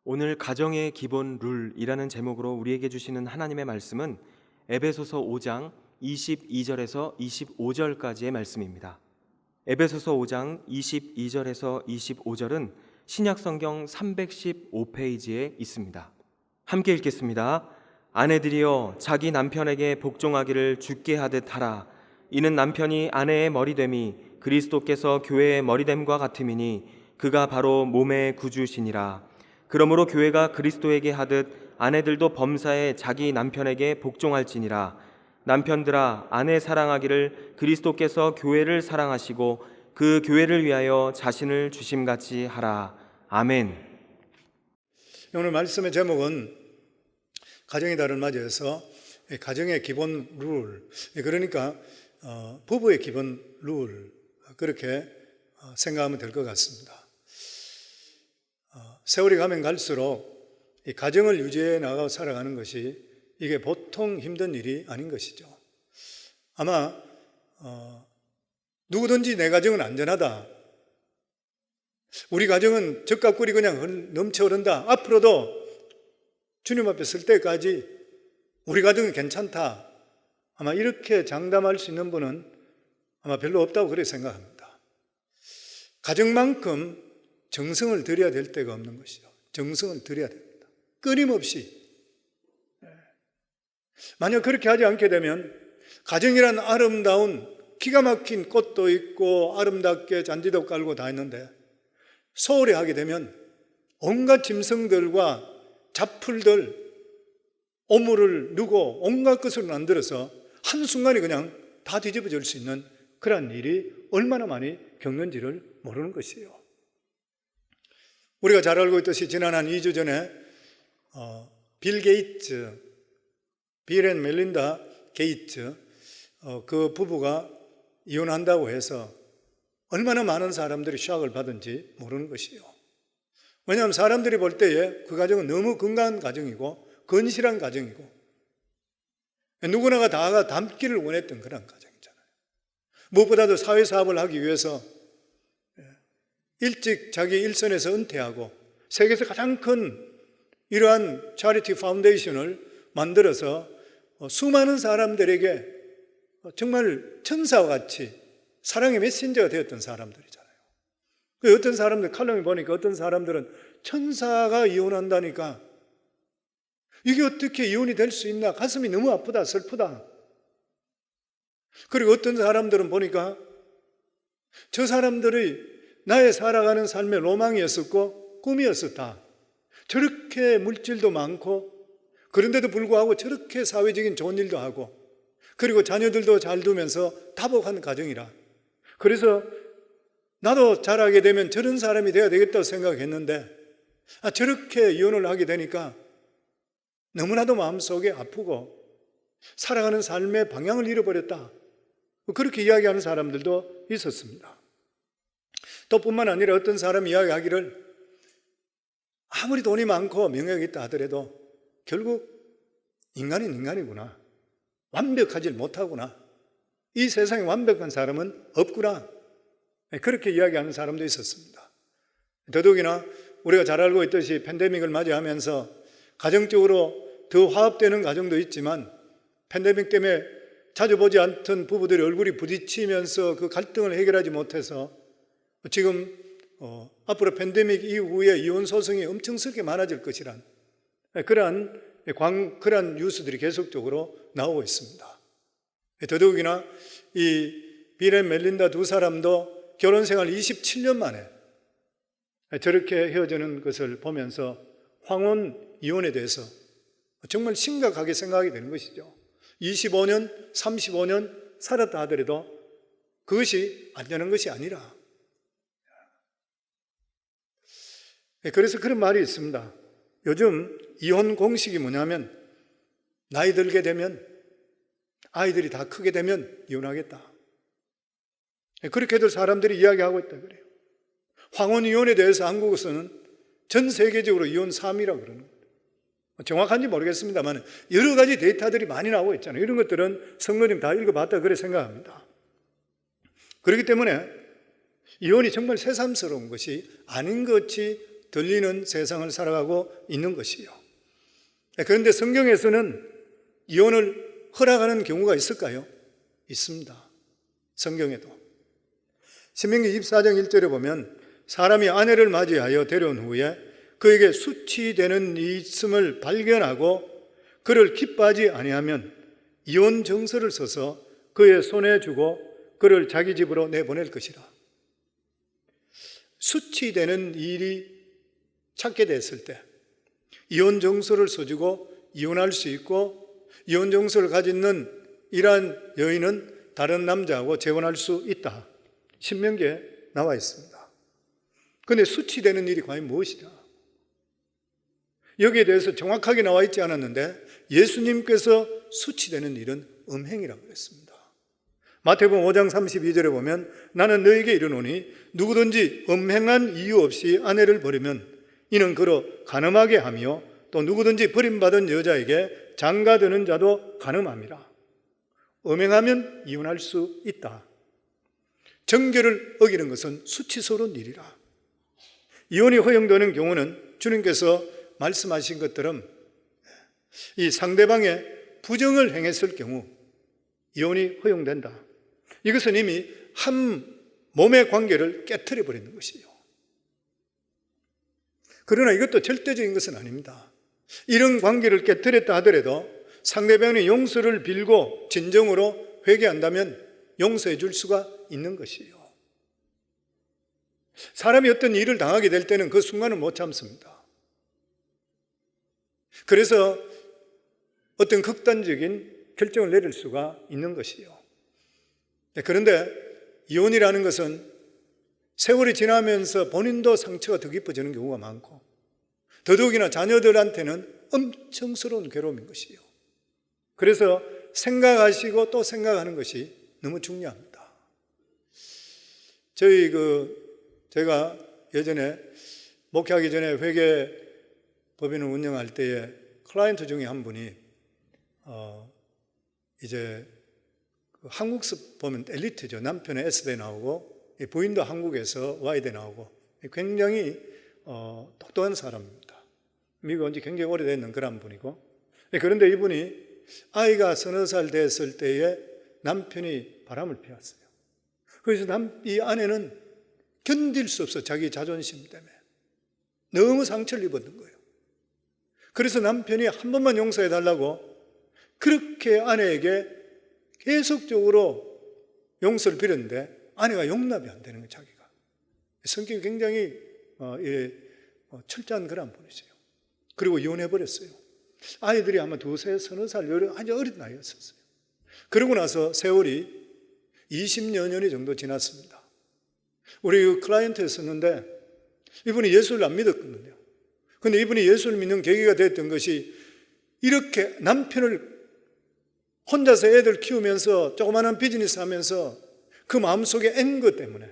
오늘 가정의 기본 룰이라는 제목으로 우리에게 주시는 하나님의 말씀은 에베소서 5장 22절에서 25절까지의 말씀입니다. 에베소서 5장 22절에서 25절은 신약성경 315페이지에 있습니다. 함께 읽겠습니다. 아내들이여 자기 남편에게 복종하기를 주께 하듯 하라. 이는 남편이 아내의 머리됨이 그리스도께서 교회의 머리됨과 같음이니 그가 바로 몸의 구주시니라. 그러므로 교회가 그리스도에게 하듯 아내들도 범사에 자기 남편에게 복종할지니라. 남편들아 아내 사랑하기를 그리스도께서 교회를 사랑하시고 그 교회를 위하여 자신을 주심같이 하라. 아멘. 오늘 말씀의 제목은 가정의 달을 맞이해서 가정의 기본 룰, 그러니까 부부의 기본 룰, 그렇게 생각하면 될 것 같습니다. 세월이 가면 갈수록 이 가정을 유지해 나가 살아가는 것이 이게 보통 힘든 일이 아닌 것이죠. 아마 누구든지 내 가정은 안전하다, 우리 가정은 젖과 꿀이 그냥 넘쳐 흐른다, 앞으로도 주님 앞에 설 때까지 우리 가정은 괜찮다, 아마 이렇게 장담할 수 있는 분은 아마 별로 없다고 그렇게 생각합니다. 가정만큼 정성을 들여야 될 때가 없는 것이죠. 정성을 들여야 됩니다. 끊임없이. 만약 그렇게 하지 않게 되면 가정이란 아름다운 기가 막힌 꽃도 있고 아름답게 잔디도 깔고 다 있는데 소홀히 하게 되면 온갖 짐승들과 잡풀들, 오물을 누고 온갖 것을 만들어서 한순간에 그냥 다 뒤집어질 수 있는 그런 일이 얼마나 많이 겪는지를 모르는 것이에요. 우리가 잘 알고 있듯이 지난 한 2주 전에 빌 게이츠, 빌 앤 멜린다 게이츠, 그 부부가 이혼한다고 해서 얼마나 많은 사람들이 샥을 받은지 모르는 것이에요. 왜냐하면 사람들이 볼 때에 그 가정은 너무 건강한 가정이고 건실한 가정이고 누구나가 다 닮기를 원했던 그런 가정이잖아요. 무엇보다도 사회사업을 하기 위해서 일찍 자기 일선에서 은퇴하고 세계에서 가장 큰 이러한 차리티 파운데이션을 만들어서 수많은 사람들에게 정말 천사와 같이 사랑의 메신저가 되었던 사람들이잖아요. 어떤 사람들 칼럼에 보니까 어떤 사람들은 천사가 이혼한다니까 이게 어떻게 이혼이 될 수 있나, 가슴이 너무 아프다, 슬프다. 그리고 어떤 사람들은 보니까 저 사람들의 나의 살아가는 삶의 로망이었었고 꿈이었었다. 저렇게 물질도 많고 그런데도 불구하고 저렇게 사회적인 좋은 일도 하고 그리고 자녀들도 잘 두면서 다복한 가정이라. 그래서 나도 자라게 되면 저런 사람이 돼야 되겠다고 생각했는데 저렇게 이혼을 하게 되니까 너무나도 마음속에 아프고 살아가는 삶의 방향을 잃어버렸다. 그렇게 이야기하는 사람들도 있었습니다. 또 뿐만 아니라 어떤 사람이 이야기하기를 아무리 돈이 많고 명예가 있다 하더라도 결국 인간은 인간이구나, 완벽하지 못하구나, 이 세상에 완벽한 사람은 없구나, 그렇게 이야기하는 사람도 있었습니다. 더더욱이나 우리가 잘 알고 있듯이 팬데믹을 맞이하면서 가정적으로 더 화합되는 가정도 있지만 팬데믹 때문에 자주 보지 않던 부부들이 얼굴이 부딪히면서 그 갈등을 해결하지 못해서 지금 앞으로 팬데믹 이후에 이혼 소송이 엄청스럽게 많아질 것이란 그러한 뉴스들이 계속적으로 나오고 있습니다. 더더욱이나 이 빌 앤 멜린다 두 사람도 결혼 생활 27년 만에 저렇게 헤어지는 것을 보면서 황혼 이혼에 대해서 정말 심각하게 생각하게 되는 것이죠. 25년, 35년 살았다 하더라도 그것이 안전한 것이 아니라. 그래서 그런 말이 있습니다. 요즘 이혼 공식이 뭐냐면 나이 들게 되면 아이들이 다 크게 되면 이혼하겠다. 그렇게들 사람들이 이야기하고 있다 그래요. 황혼 이혼에 대해서 한국에서는 전 세계적으로 이혼 3위라고 그러는 거예요. 정확한지 모르겠습니다만 여러 가지 데이터들이 많이 나오고 있잖아요. 이런 것들은 성도님 다 읽어봤다 그래 생각합니다. 그렇기 때문에 이혼이 정말 새삼스러운 것이 아닌 것이 들리는 세상을 살아가고 있는 것이요. 그런데 성경에서는 이혼을 허락하는 경우가 있을까요? 있습니다. 성경에도. 신명기 24장 1절에 보면 사람이 아내를 맞이하여 데려온 후에 그에게 수치되는 일이 있음을 발견하고 그를 기뻐하지 아니하면 이혼 정서를 써서 그의 손에 주고 그를 자기 집으로 내보낼 것이라. 수치되는 일이 찾게 됐을 때 이혼 정서를 써주고 이혼할 수 있고, 이혼 정서를 가지는 이러한 여인은 다른 남자하고 재혼할 수 있다. 신명기에 나와 있습니다. 그런데 수치되는 일이 과연 무엇이냐? 여기에 대해서 정확하게 나와 있지 않았는데 예수님께서 수치되는 일은 음행이라고 그랬습니다. 마태복음 5장 32절에 보면 나는 너에게 이르노니 누구든지 음행한 이유 없이 아내를 버리면 이는 그로 간음하게 하며 또 누구든지 버림받은 여자에게 장가드는 자도 간음함이라. 음행하면 이혼할 수 있다. 정결을 어기는 것은 수치스러운 일이라. 이혼이 허용되는 경우는 주님께서 말씀하신 것처럼 이 상대방의 부정을 행했을 경우 이혼이 허용된다. 이것은 이미 한 몸의 관계를 깨트려 버리는 것이에요. 그러나 이것도 절대적인 것은 아닙니다. 이런 관계를 깨트렸다 하더라도 상대방의 용서를 빌고 진정으로 회개한다면 용서해 줄 수가 있는 것이에요. 사람이 어떤 일을 당하게 될 때는 그 순간을 못 참습니다. 그래서 어떤 극단적인 결정을 내릴 수가 있는 것이에요. 그런데 이혼이라는 것은 세월이 지나면서 본인도 상처가 더 깊어지는 경우가 많고 더더욱이나 자녀들한테는 엄청스러운 괴로움인 것이에요. 그래서 생각하시고 또 생각하는 것이 너무 중요합니다. 제가 예전에 목회하기 전에 회계 법인을 운영할 때에 클라이언트 중에 한 분이 이제 한국서 보면 엘리트죠. 남편은 S대 나오고 부인도 한국에서 Y대 나오고 굉장히 똑똑한 사람입니다. 미국 온 지 굉장히 오래됐는 그런 분이고, 그런데 이분이 아이가 서너 살 됐을 때에 남편이 바람을 피웠어요. 그래서 이 아내는 견딜 수 없어, 자기 자존심 때문에 너무 상처를 입었던 거예요. 그래서 남편이 한 번만 용서해 달라고 그렇게 아내에게 계속적으로 용서를 빌었는데 아내가 용납이 안 되는 거예요. 자기가 성격이 굉장히 철저한 그런 분이세요. 그리고 이혼해버렸어요. 아이들이 아마 두세 서너 살 아주 어린 나이였었어요. 그러고 나서 세월이 20여 년이 정도 지났습니다. 우리 클라이언트였었는데 이분이 예수를 안 믿었거든요. 그런데 이분이 예수를 믿는 계기가 됐던 것이 이렇게 남편을 혼자서 애들 키우면서 조그마한 비즈니스 하면서 그 마음속에 앵거 때문에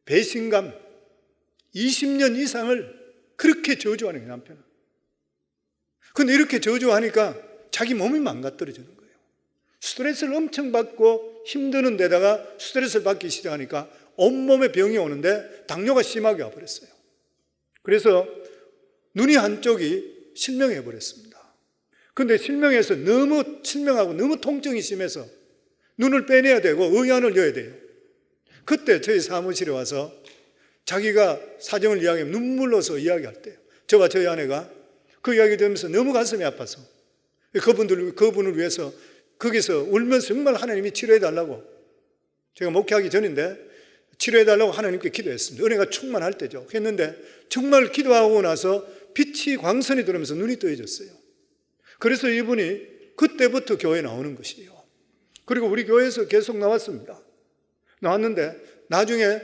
배신감 20년 이상을 그렇게 저주하는 거예요, 남편은. 그런데 이렇게 저주하니까 자기 몸이 망가뜨려지는 거예요. 스트레스를 엄청 받고 힘드는 데다가 스트레스를 받기 시작하니까 온몸에 병이 오는데 당뇨가 심하게 와버렸어요. 그래서 눈이 한쪽이 실명해 버렸습니다. 그런데 실명해서 너무 실명하고 너무 통증이 심해서 눈을 빼내야 되고 의안을 넣어야 돼요. 그때 저희 사무실에 와서 자기가 사정을 이야기하면 눈물 흘려서 이야기할 때요. 저와 저희 아내가 그 이야기 들으면서 너무 가슴이 아파서 그분을 위해서 거기서 울면서 정말 하나님이 치료해달라고, 제가 목회하기 전인데 치료해달라고 하나님께 기도했습니다. 은혜가 충만할 때죠. 했는데 정말 기도하고 나서 빛이 광선이 들어오면서 눈이 떠져졌어요. 그래서 이분이 그때부터 교회에 나오는 것이에요. 그리고 우리 교회에서 계속 나왔습니다. 나왔는데 나중에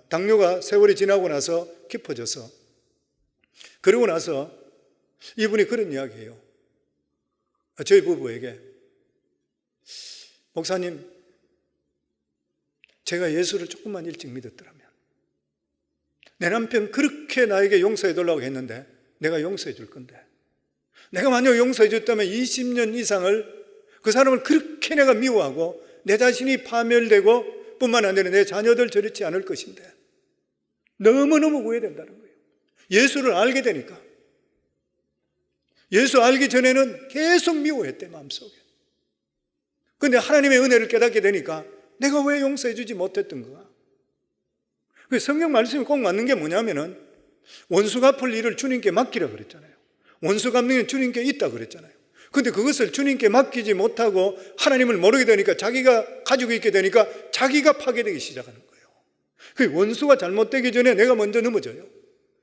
당뇨가 세월이 지나고 나서 깊어져서, 그러고 나서 이분이 그런 이야기예요. 저희 부부에게, 목사님, 제가 예수를 조금만 일찍 믿었더라면 내 남편 그렇게 나에게 용서해 달라고 했는데 내가 용서해 줄 건데, 내가 만약 용서해 줬다면 20년 이상을 그 사람을 그렇게 내가 미워하고 내 자신이 파멸되고 뿐만 아니라 내 자녀들 저렇지 않을 것인데 너무너무 후회된다는 거예요. 예수를 알게 되니까. 예수 알기 전에는 계속 미워했대, 마음속에. 근데 하나님의 은혜를 깨닫게 되니까 내가 왜 용서해 주지 못했던 거야? 그 성경 말씀이 꼭 맞는 게 뭐냐면은 원수 갚을 일을 주님께 맡기라 그랬잖아요. 원수 갚는 게 주님께 있다 그랬잖아요. 근데 그것을 주님께 맡기지 못하고 하나님을 모르게 되니까 자기가 가지고 있게 되니까 자기가 파괴되기 시작하는 거예요. 그 원수가 잘못되기 전에 내가 먼저 넘어져요.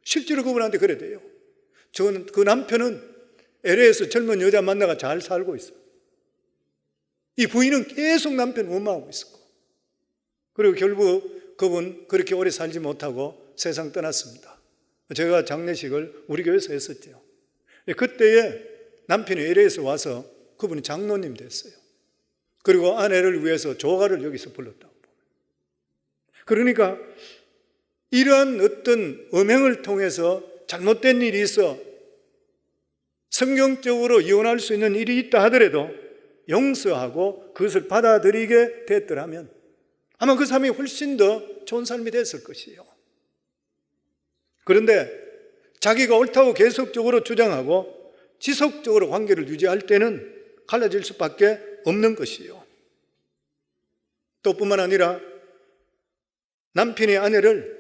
실제로 그분한테 그래 돼요. 저는 그 남편은 LA에서 젊은 여자 만나가 잘 살고 있어요. 이 부인은 계속 남편 원망하고 있었고, 그리고 결국 그분 그렇게 오래 살지 못하고 세상 떠났습니다. 제가 장례식을 우리 교회에서 했었죠. 그때에 남편이 LA에서 와서 그분이 장로님 됐어요. 그리고 아내를 위해서 조가를 여기서 불렀다고. 그러니까 이러한 어떤 음행을 통해서 잘못된 일이 있어 성경적으로 이혼할 수 있는 일이 있다 하더라도 용서하고 그것을 받아들이게 됐더라면 아마 그 삶이 훨씬 더 좋은 삶이 됐을 것이에요. 그런데 자기가 옳다고 계속적으로 주장하고 지속적으로 관계를 유지할 때는 갈라질 수밖에 없는 것이에요. 또 뿐만 아니라 남편이 아내를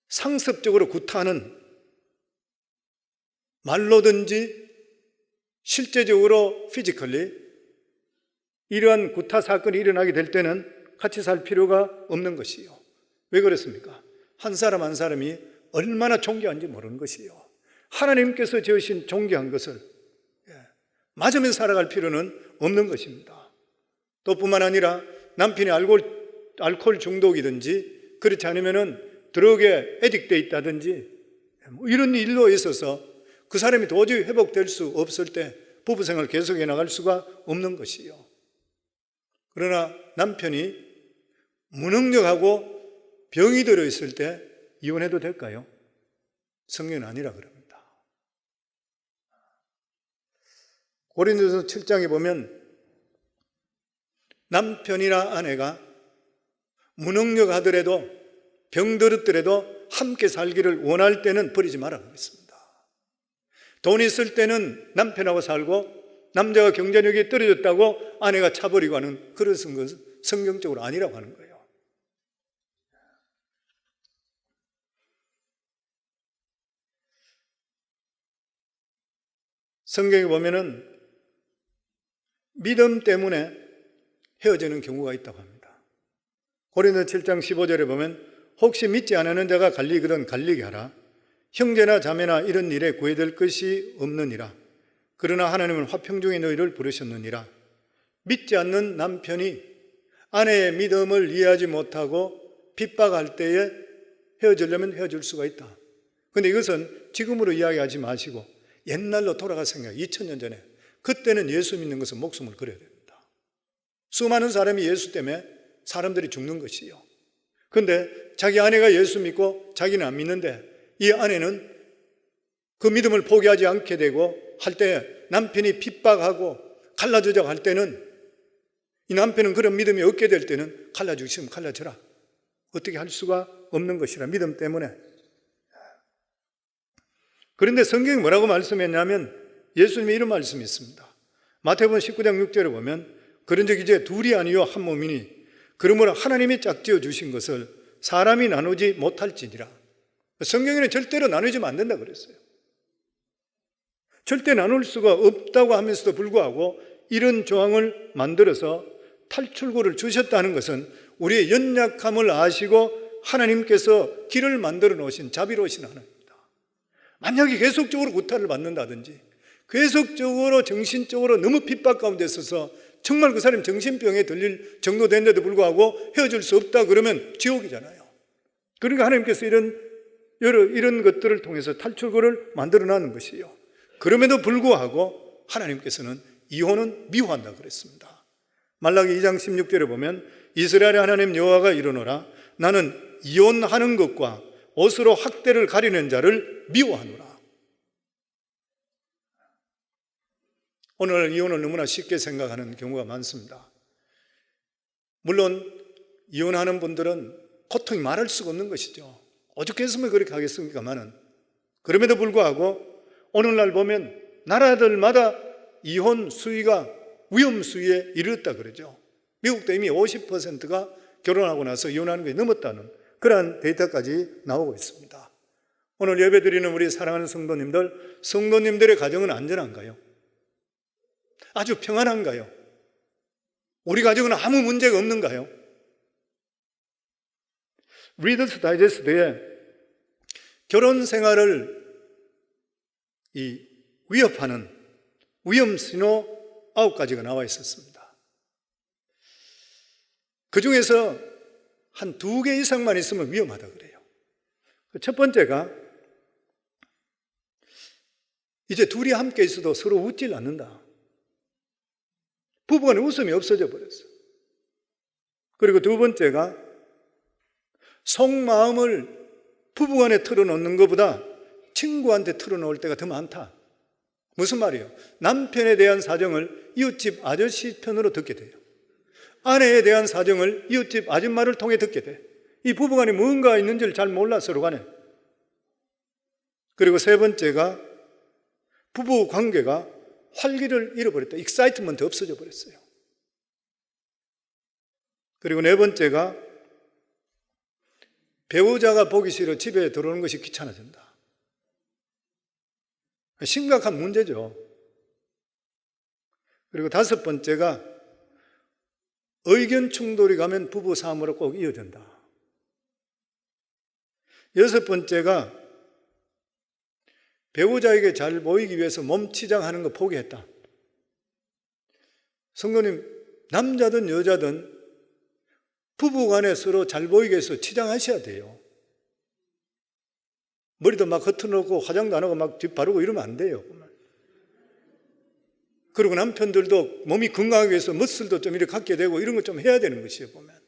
상습적으로 구타하는 말로든지 실제적으로 피지컬리 이러한 구타 사건이 일어나게 될 때는 같이 살 필요가 없는 것이에요. 왜 그렇습니까? 한 사람 한 사람이 얼마나 존귀한지 모르는 것이에요. 하나님께서 지으신 존귀한 것을 맞으면서 살아갈 필요는 없는 것입니다. 또 뿐만 아니라 남편이 알코올 중독이든지 그렇지 않으면 드럭에 애딕돼 있다든지 이런 일로 있어서 그 사람이 도저히 회복될 수 없을 때 부부생활을 계속해 나갈 수가 없는 것이에요. 그러나 남편이 무능력하고 병이 들어있을 때 이혼해도 될까요? 성경은 아니라 그럽니다. 고린도서 7장에 보면 남편이나 아내가 무능력하더라도 병들었더라도 함께 살기를 원할 때는 버리지 말아 그랬습니다. 돈 있을 때는 남편하고 살고 남자가 경제력이 떨어졌다고 아내가 차버리고 하는 그런 것은 성경적으로 아니라고 하는 거예요. 성경에 보면은 믿음 때문에 헤어지는 경우가 있다고 합니다. 고린도서 7장 15절에 보면 혹시 믿지 않는 자가 갈리거든 갈리게 하라. 형제나 자매나 이런 일에 구애될 것이 없느니라. 그러나 하나님은 화평 중에 너희를 부르셨느니라. 믿지 않는 남편이 아내의 믿음을 이해하지 못하고 핍박할 때에 헤어지려면 헤어질 수가 있다. 그런데 이것은 지금으로 이야기하지 마시고 옛날로 돌아가 생각해. 2000년 전에. 그때는 예수 믿는 것은 목숨을 걸어야 됩니다. 수많은 사람이 예수 때문에 사람들이 죽는 것이요. 그런데 자기 아내가 예수 믿고 자기는 안 믿는데 이 아내는 그 믿음을 포기하지 않게 되고 할 때 남편이 핍박하고 갈라주자고 할 때는 이 남편은 그런 믿음이 없게 될 때는 갈라주시면 갈라져라. 어떻게 할 수가 없는 것이라 믿음 때문에. 그런데 성경이 뭐라고 말씀했냐면 예수님이 이런 말씀이 있습니다. 마태복음 19장 6절에 보면 그런즉 이제 둘이 아니요 한 몸이니 그러므로 하나님이 짝지어 주신 것을 사람이 나누지 못할지니라. 성경에는 절대로 나누지면 안 된다 그랬어요. 절대 나눌 수가 없다고 하면서도 불구하고 이런 조항을 만들어서 탈출구를 주셨다는 것은 우리의 연약함을 아시고 하나님께서 길을 만들어 놓으신 자비로우신 하나님입니다. 만약에 계속적으로 구타를 받는다든지 계속적으로 정신적으로 너무 핍박 가운데 있어서 정말 그 사람이 정신병에 들릴 정도 된데도 불구하고 헤어질 수 없다 그러면 지옥이잖아요. 그러니까 하나님께서 이런 것들을 통해서 탈출구를 만들어 놨는 것이에요. 그럼에도 불구하고 하나님께서는 이혼은 미워한다 그랬습니다. 말라기 2장 16절에 보면 이스라엘의 하나님 여호와가 이르노라 나는 이혼하는 것과 옷으로 학대를 가리는 자를 미워하노라. 오늘 이혼을 너무나 쉽게 생각하는 경우가 많습니다. 물론 이혼하는 분들은 고통이 말할 수가 없는 것이죠. 오죽했으면 그렇게 하겠습니까마는 그럼에도 불구하고 오늘날 보면 나라들마다 이혼 수위가 위험 수위에 이르렀다 그러죠. 미국도 이미 50%가 결혼하고 나서 이혼하는 게 넘었다는 그러한 데이터까지 나오고 있습니다. 오늘 예배드리는 우리 사랑하는 성도님들, 성도님들의 가정은 안전한가요? 아주 평안한가요? 우리 가정은 아무 문제가 없는가요? 리더스 다이제스트에 결혼 생활을 위협하는 위험 신호 9가지가 나와 있었습니다. 그 중에서 한 2개 이상만 있으면 위험하다 그래요. 첫 번째가 이제 둘이 함께 있어도 서로 웃질 않는다. 부부간에 웃음이 없어져 버렸어. 그리고 두 번째가 속마음을 부부간에 털어놓는 것보다 친구한테 털어놓을 때가 더 많다. 무슨 말이에요? 남편에 대한 사정을 이웃집 아저씨 편으로 듣게 돼요. 아내에 대한 사정을 이웃집 아줌마를 통해 듣게 돼. 이 부부간에 뭔가 있는지를 잘 몰라 서로 간에. 그리고 세 번째가 부부 관계가 활기를 잃어버렸다. 익사이트먼트 없어져 버렸어요. 그리고 네 번째가 배우자가 보기 싫어 집에 들어오는 것이 귀찮아진다. 심각한 문제죠. 그리고 다섯 번째가 의견 충돌이 가면 부부 싸움으로 꼭 이어진다. 여섯 번째가 배우자에게 잘 보이기 위해서 몸 치장하는 거 포기했다. 성도님, 남자든 여자든 부부간에 서로 잘 보이기 위해서 치장하셔야 돼요. 머리도 막 흩어놓고 화장도 안 하고 막 뒷 바르고 이러면 안 돼요. 그리고 남편들도 몸이 건강하기 위해서 멋슬도 좀 이렇게 갖게 되고 이런 거 좀 해야 되는 것이에요, 보면.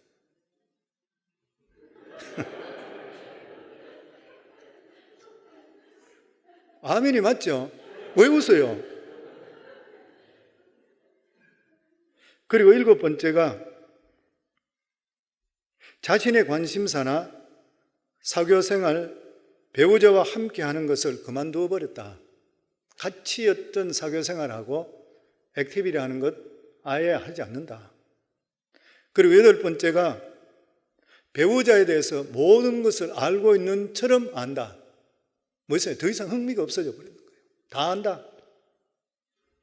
아멘이 맞죠? 왜 웃어요? 그리고 일곱 번째가 자신의 관심사나 사교생활, 배우자와 함께 하는 것을 그만두어 버렸다. 같이 어떤 사교생활하고 액티비티 하는 것 아예 하지 않는다. 그리고 여덟 번째가 배우자에 대해서 모든 것을 알고 있는 처럼 안다. 뭐였어요? 더 이상 흥미가 없어져 버리는 거예요. 다 안다.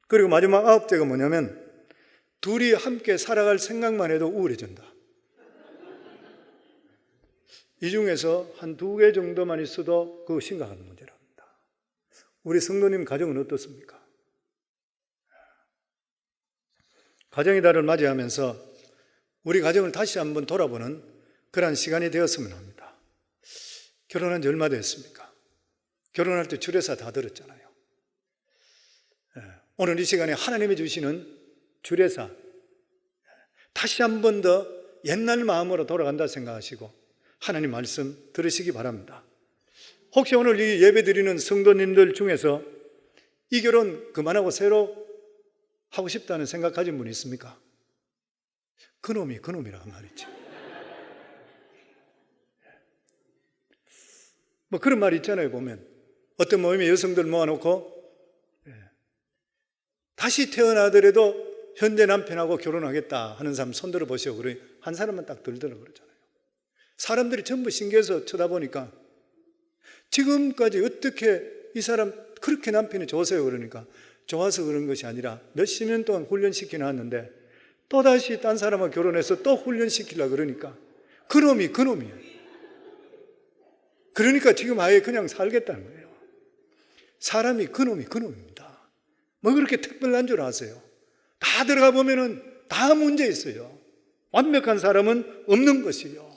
그리고 마지막 아홉째가 뭐냐면 둘이 함께 살아갈 생각만 해도 우울해진다. 이 중에서 한 2개 정도만 있어도 그거 심각한 문제랍니다. 우리 성도님 가정은 어떻습니까? 가정의 달을 맞이하면서 우리 가정을 다시 한번 돌아보는 그러한 시간이 되었으면 합니다. 결혼한 지 얼마 됐습니까? 결혼할 때 주례사 다 들었잖아요. 오늘 이 시간에 하나님이 주시는 주례사, 다시 한 번 더 옛날 마음으로 돌아간다 생각하시고 하나님 말씀 들으시기 바랍니다. 혹시 오늘 이 예배 드리는 성도님들 중에서 이 결혼 그만하고 새로 하고 싶다는 생각 가진 분이 있습니까? 그놈이 그놈이란 말이지. 뭐 그런 말이 있잖아요, 보면. 어떤 모임에 여성들 모아놓고 다시 태어나더라도 현재 남편하고 결혼하겠다 하는 사람 손 들어보시오. 그래 한 사람만 딱 들더라 그러잖아요. 사람들이 전부 신기해서 쳐다보니까 지금까지 어떻게 이 사람 그렇게 남편이 좋으세요? 그러니까 좋아서 그런 것이 아니라 몇십 년 동안 훈련시켜 놨는데 또다시 딴 사람하고 결혼해서 또 훈련시키려고 그러니까 그놈이 그놈이에요. 그러니까 지금 아예 그냥 살겠다는 거예요. 사람이 그놈이 그놈입니다. 뭐 그렇게 특별한 줄 아세요? 다 들어가 보면은 다 문제 있어요. 완벽한 사람은 없는 것이요.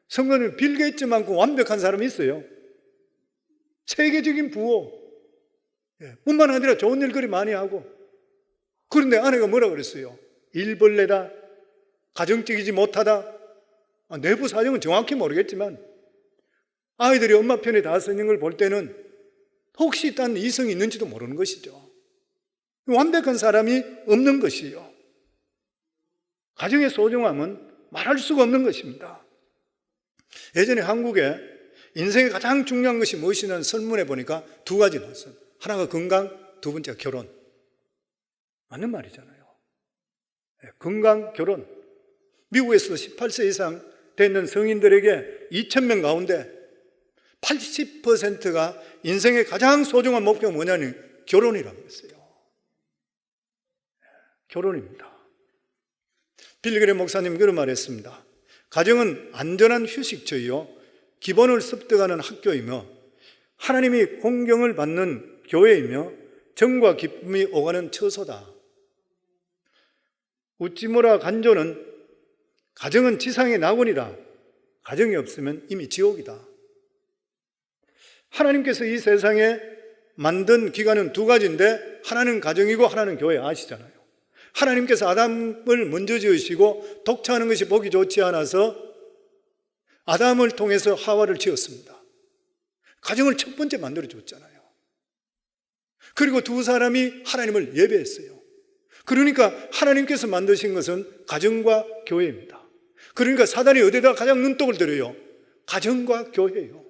성도는 빌 게이츠만큼 완벽한 사람이 있어요. 세계적인 부호, 뿐만 아니라 좋은 일 그리 많이 하고. 그런데 아내가 뭐라 그랬어요? 일벌레다, 가정적이지 못하다. 내부 사정은 정확히 모르겠지만 아이들이 엄마 편에 다 서 있는 걸 볼 때는 혹시 딴 이성이 있는지도 모르는 것이죠. 완벽한 사람이 없는 것이요. 가정의 소중함은 말할 수가 없는 것입니다. 예전에 한국에 인생에 가장 중요한 것이 무엇이냐는 설문에 보니까 두 가지 나왔어요. 하나가 건강, 두 번째가 결혼. 맞는 말이잖아요. 건강, 결혼. 미국에서 18세 이상 되는 성인들에게 2,000명 가운데 80%가 인생의 가장 소중한 목표가 뭐냐면 결혼이라고 했어요. 결혼입니다. 빌리그레 목사님 그런 말했습니다. 가정은 안전한 휴식처이요 기본을 습득하는 학교이며 하나님이 공경을 받는 교회이며 정과 기쁨이 오가는 처소다. 웃지모라 간조는 가정은 지상의 낙원이라 가정이 없으면 이미 지옥이다. 하나님께서 이 세상에 만든 기관은 두 가지인데 하나는 가정이고 하나는 교회 아시잖아요. 하나님께서 아담을 먼저 지으시고 독차하는 것이 보기 좋지 않아서 아담을 통해서 하와를 지었습니다. 가정을 첫 번째 만들어줬잖아요. 그리고 두 사람이 하나님을 예배했어요. 그러니까 하나님께서 만드신 것은 가정과 교회입니다. 그러니까 사단이 어디다 가장 눈독을 들여요? 가정과 교회예요.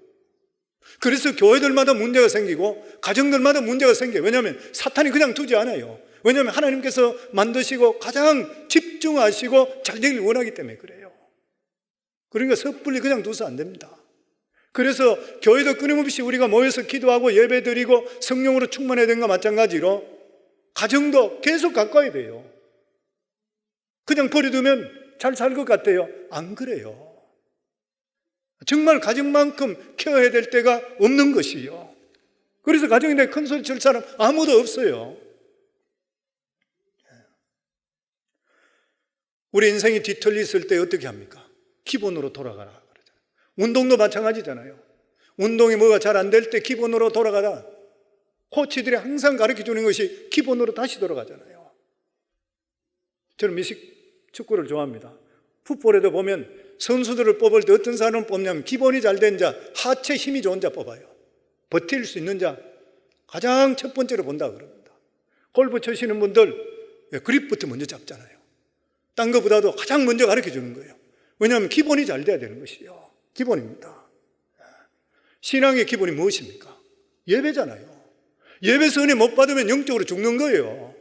그래서 교회들마다 문제가 생기고 가정들마다 문제가 생겨요. 왜냐하면 사탄이 그냥 두지 않아요. 왜냐하면 하나님께서 만드시고 가장 집중하시고 잘 되길 원하기 때문에 그래요. 그러니까 섣불리 그냥 둬서 안 됩니다. 그래서 교회도 끊임없이 우리가 모여서 기도하고 예배드리고 성령으로 충만해야 되는 것과 마찬가지로 가정도 계속 가까이 돼요. 그냥 버려두면 잘 살 것 같아요. 안 그래요. 정말 가정만큼 케어해야 될 때가 없는 것이요. 그래서 가정에 대해 큰 소리 칠 사람 아무도 없어요. 우리 인생이 뒤틀리 있을 때 어떻게 합니까? 기본으로 돌아가라 그러잖아요. 운동도 마찬가지잖아요. 운동이 뭐가 잘 안 될 때 기본으로 돌아가라. 코치들이 항상 가르쳐 주는 것이 기본으로 다시 돌아가잖아요. 저는 미식 축구를 좋아합니다. 풋볼에도 보면 선수들을 뽑을 때 어떤 사람을 뽑냐면 기본이 잘 된 자, 하체 힘이 좋은 자 뽑아요. 버틸 수 있는 자 가장 첫 번째로 본다 그럽니다. 골프 치시는 분들 그립부터 먼저 잡잖아요. 딴 것보다도 가장 먼저 가르쳐 주는 거예요. 왜냐하면 기본이 잘 돼야 되는 것이요. 기본입니다. 신앙의 기본이 무엇입니까? 예배잖아요. 예배에서 은혜 못 받으면 영적으로 죽는 거예요.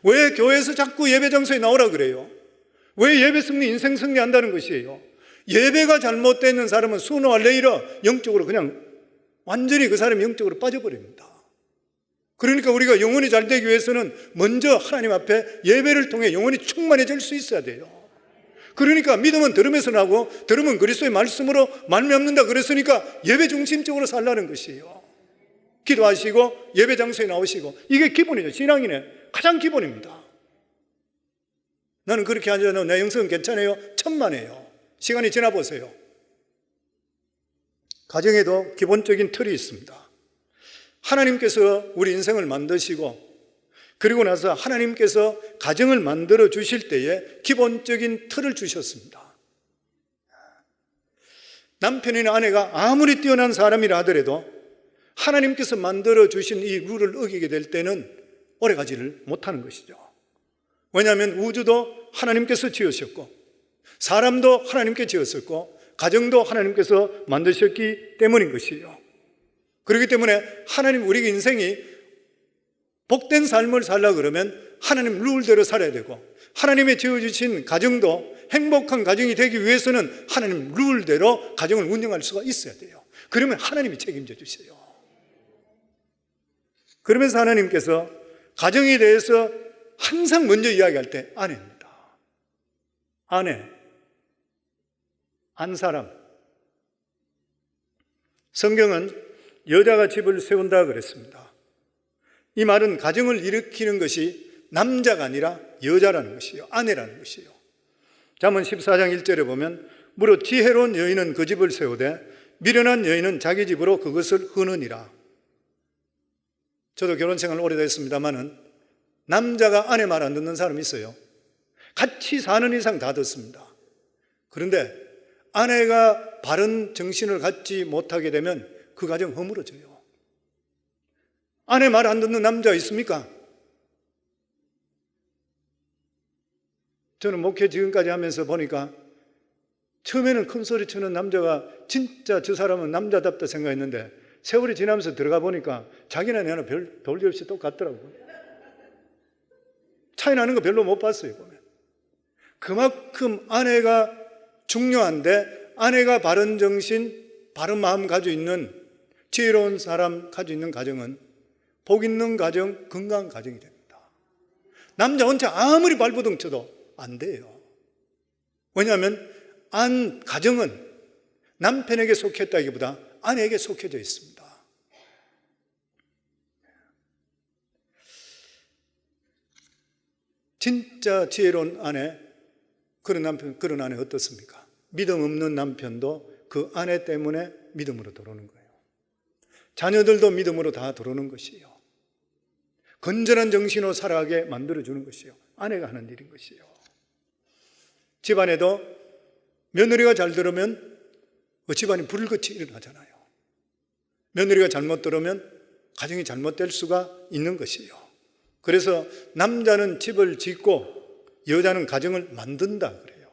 왜 교회에서 자꾸 예배 장소에 나오라 그래요? 왜 예배 승리, 인생 승리한다는 것이에요? 예배가 잘못되는 사람은 수노 알레이라 영적으로 그냥 완전히 그 사람이 영적으로 빠져버립니다. 그러니까 우리가 영혼이 잘 되기 위해서는 먼저 하나님 앞에 예배를 통해 영혼이 충만해질 수 있어야 돼요. 그러니까 믿음은 들음에서 나고 들음은 그리스도의 말씀으로 말미암는다 그랬으니까 예배 중심적으로 살라는 것이에요. 기도하시고 예배 장소에 나오시고 이게 기본이죠. 신앙인의 가장 기본입니다. 나는 그렇게 하잖아요. 내 영성은 괜찮아요. 천만에요. 시간이 지나보세요. 가정에도 기본적인 틀이 있습니다. 하나님께서 우리 인생을 만드시고 그리고 나서 하나님께서 가정을 만들어 주실 때에 기본적인 틀을 주셨습니다. 남편이나 아내가 아무리 뛰어난 사람이라 하더라도 하나님께서 만들어 주신 이 룰을 어기게 될 때는 오래가지를 못하는 것이죠. 왜냐하면 우주도 하나님께서 지으셨고 사람도 하나님께 지었었고 가정도 하나님께서 만드셨기 때문인 것이에요. 그렇기 때문에 하나님 우리 인생이 복된 삶을 살려고 그러면 하나님 룰대로 살아야 되고 하나님의 지어주신 가정도 행복한 가정이 되기 위해서는 하나님 룰대로 가정을 운영할 수가 있어야 돼요. 그러면 하나님이 책임져 주세요. 그러면서 하나님께서 가정에 대해서 항상 먼저 이야기할 때 아내입니다. 아내, 안 사람. 성경은 여자가 집을 세운다 그랬습니다. 이 말은 가정을 일으키는 것이 남자가 아니라 여자라는 것이요, 아내라는 것이요. 잠언 14장 1절에 보면 무릇 지혜로운 여인은 그 집을 세우되 미련한 여인은 자기 집으로 그것을 흐느니라. 저도 결혼 생활 오래됐습니다만은 남자가 아내 말 안 듣는 사람이 있어요. 같이 사는 이상 다 듣습니다. 그런데 아내가 바른 정신을 갖지 못하게 되면 그 가정 허물어져요. 아내 말 안 듣는 남자 있습니까? 저는 목회 지금까지 하면서 보니까 처음에는 큰 소리 치는 남자가 진짜 저 사람은 남자답다 생각했는데 세월이 지나면서 들어가 보니까 자기나 내나 별 볼일 없이 똑같더라고요. 차이 나는 거 별로 못 봤어요, 보면. 그만큼 아내가 중요한데 아내가 바른 정신, 바른 마음 가지고 있는 지혜로운 사람 가지고 있는 가정은 복 있는 가정, 건강한 가정이 됩니다. 남자 혼자 아무리 발버둥 쳐도 안 돼요. 왜냐하면 가정은 남편에게 속했다기보다 아내에게 속해져 있습니다. 진짜 지혜로운 아내, 그런 남편, 그런 아내 어떻습니까? 믿음 없는 남편도 그 아내 때문에 믿음으로 들어오는 거예요. 자녀들도 믿음으로 다 들어오는 것이에요. 건전한 정신으로 살아가게 만들어주는 것이에요. 아내가 하는 일인 것이에요. 집안에도 며느리가 잘 들으면 집안이 불꽃이 일어나잖아요. 며느리가 잘못 들으면 가정이 잘못될 수가 있는 것이에요. 그래서 남자는 집을 짓고 여자는 가정을 만든다 그래요.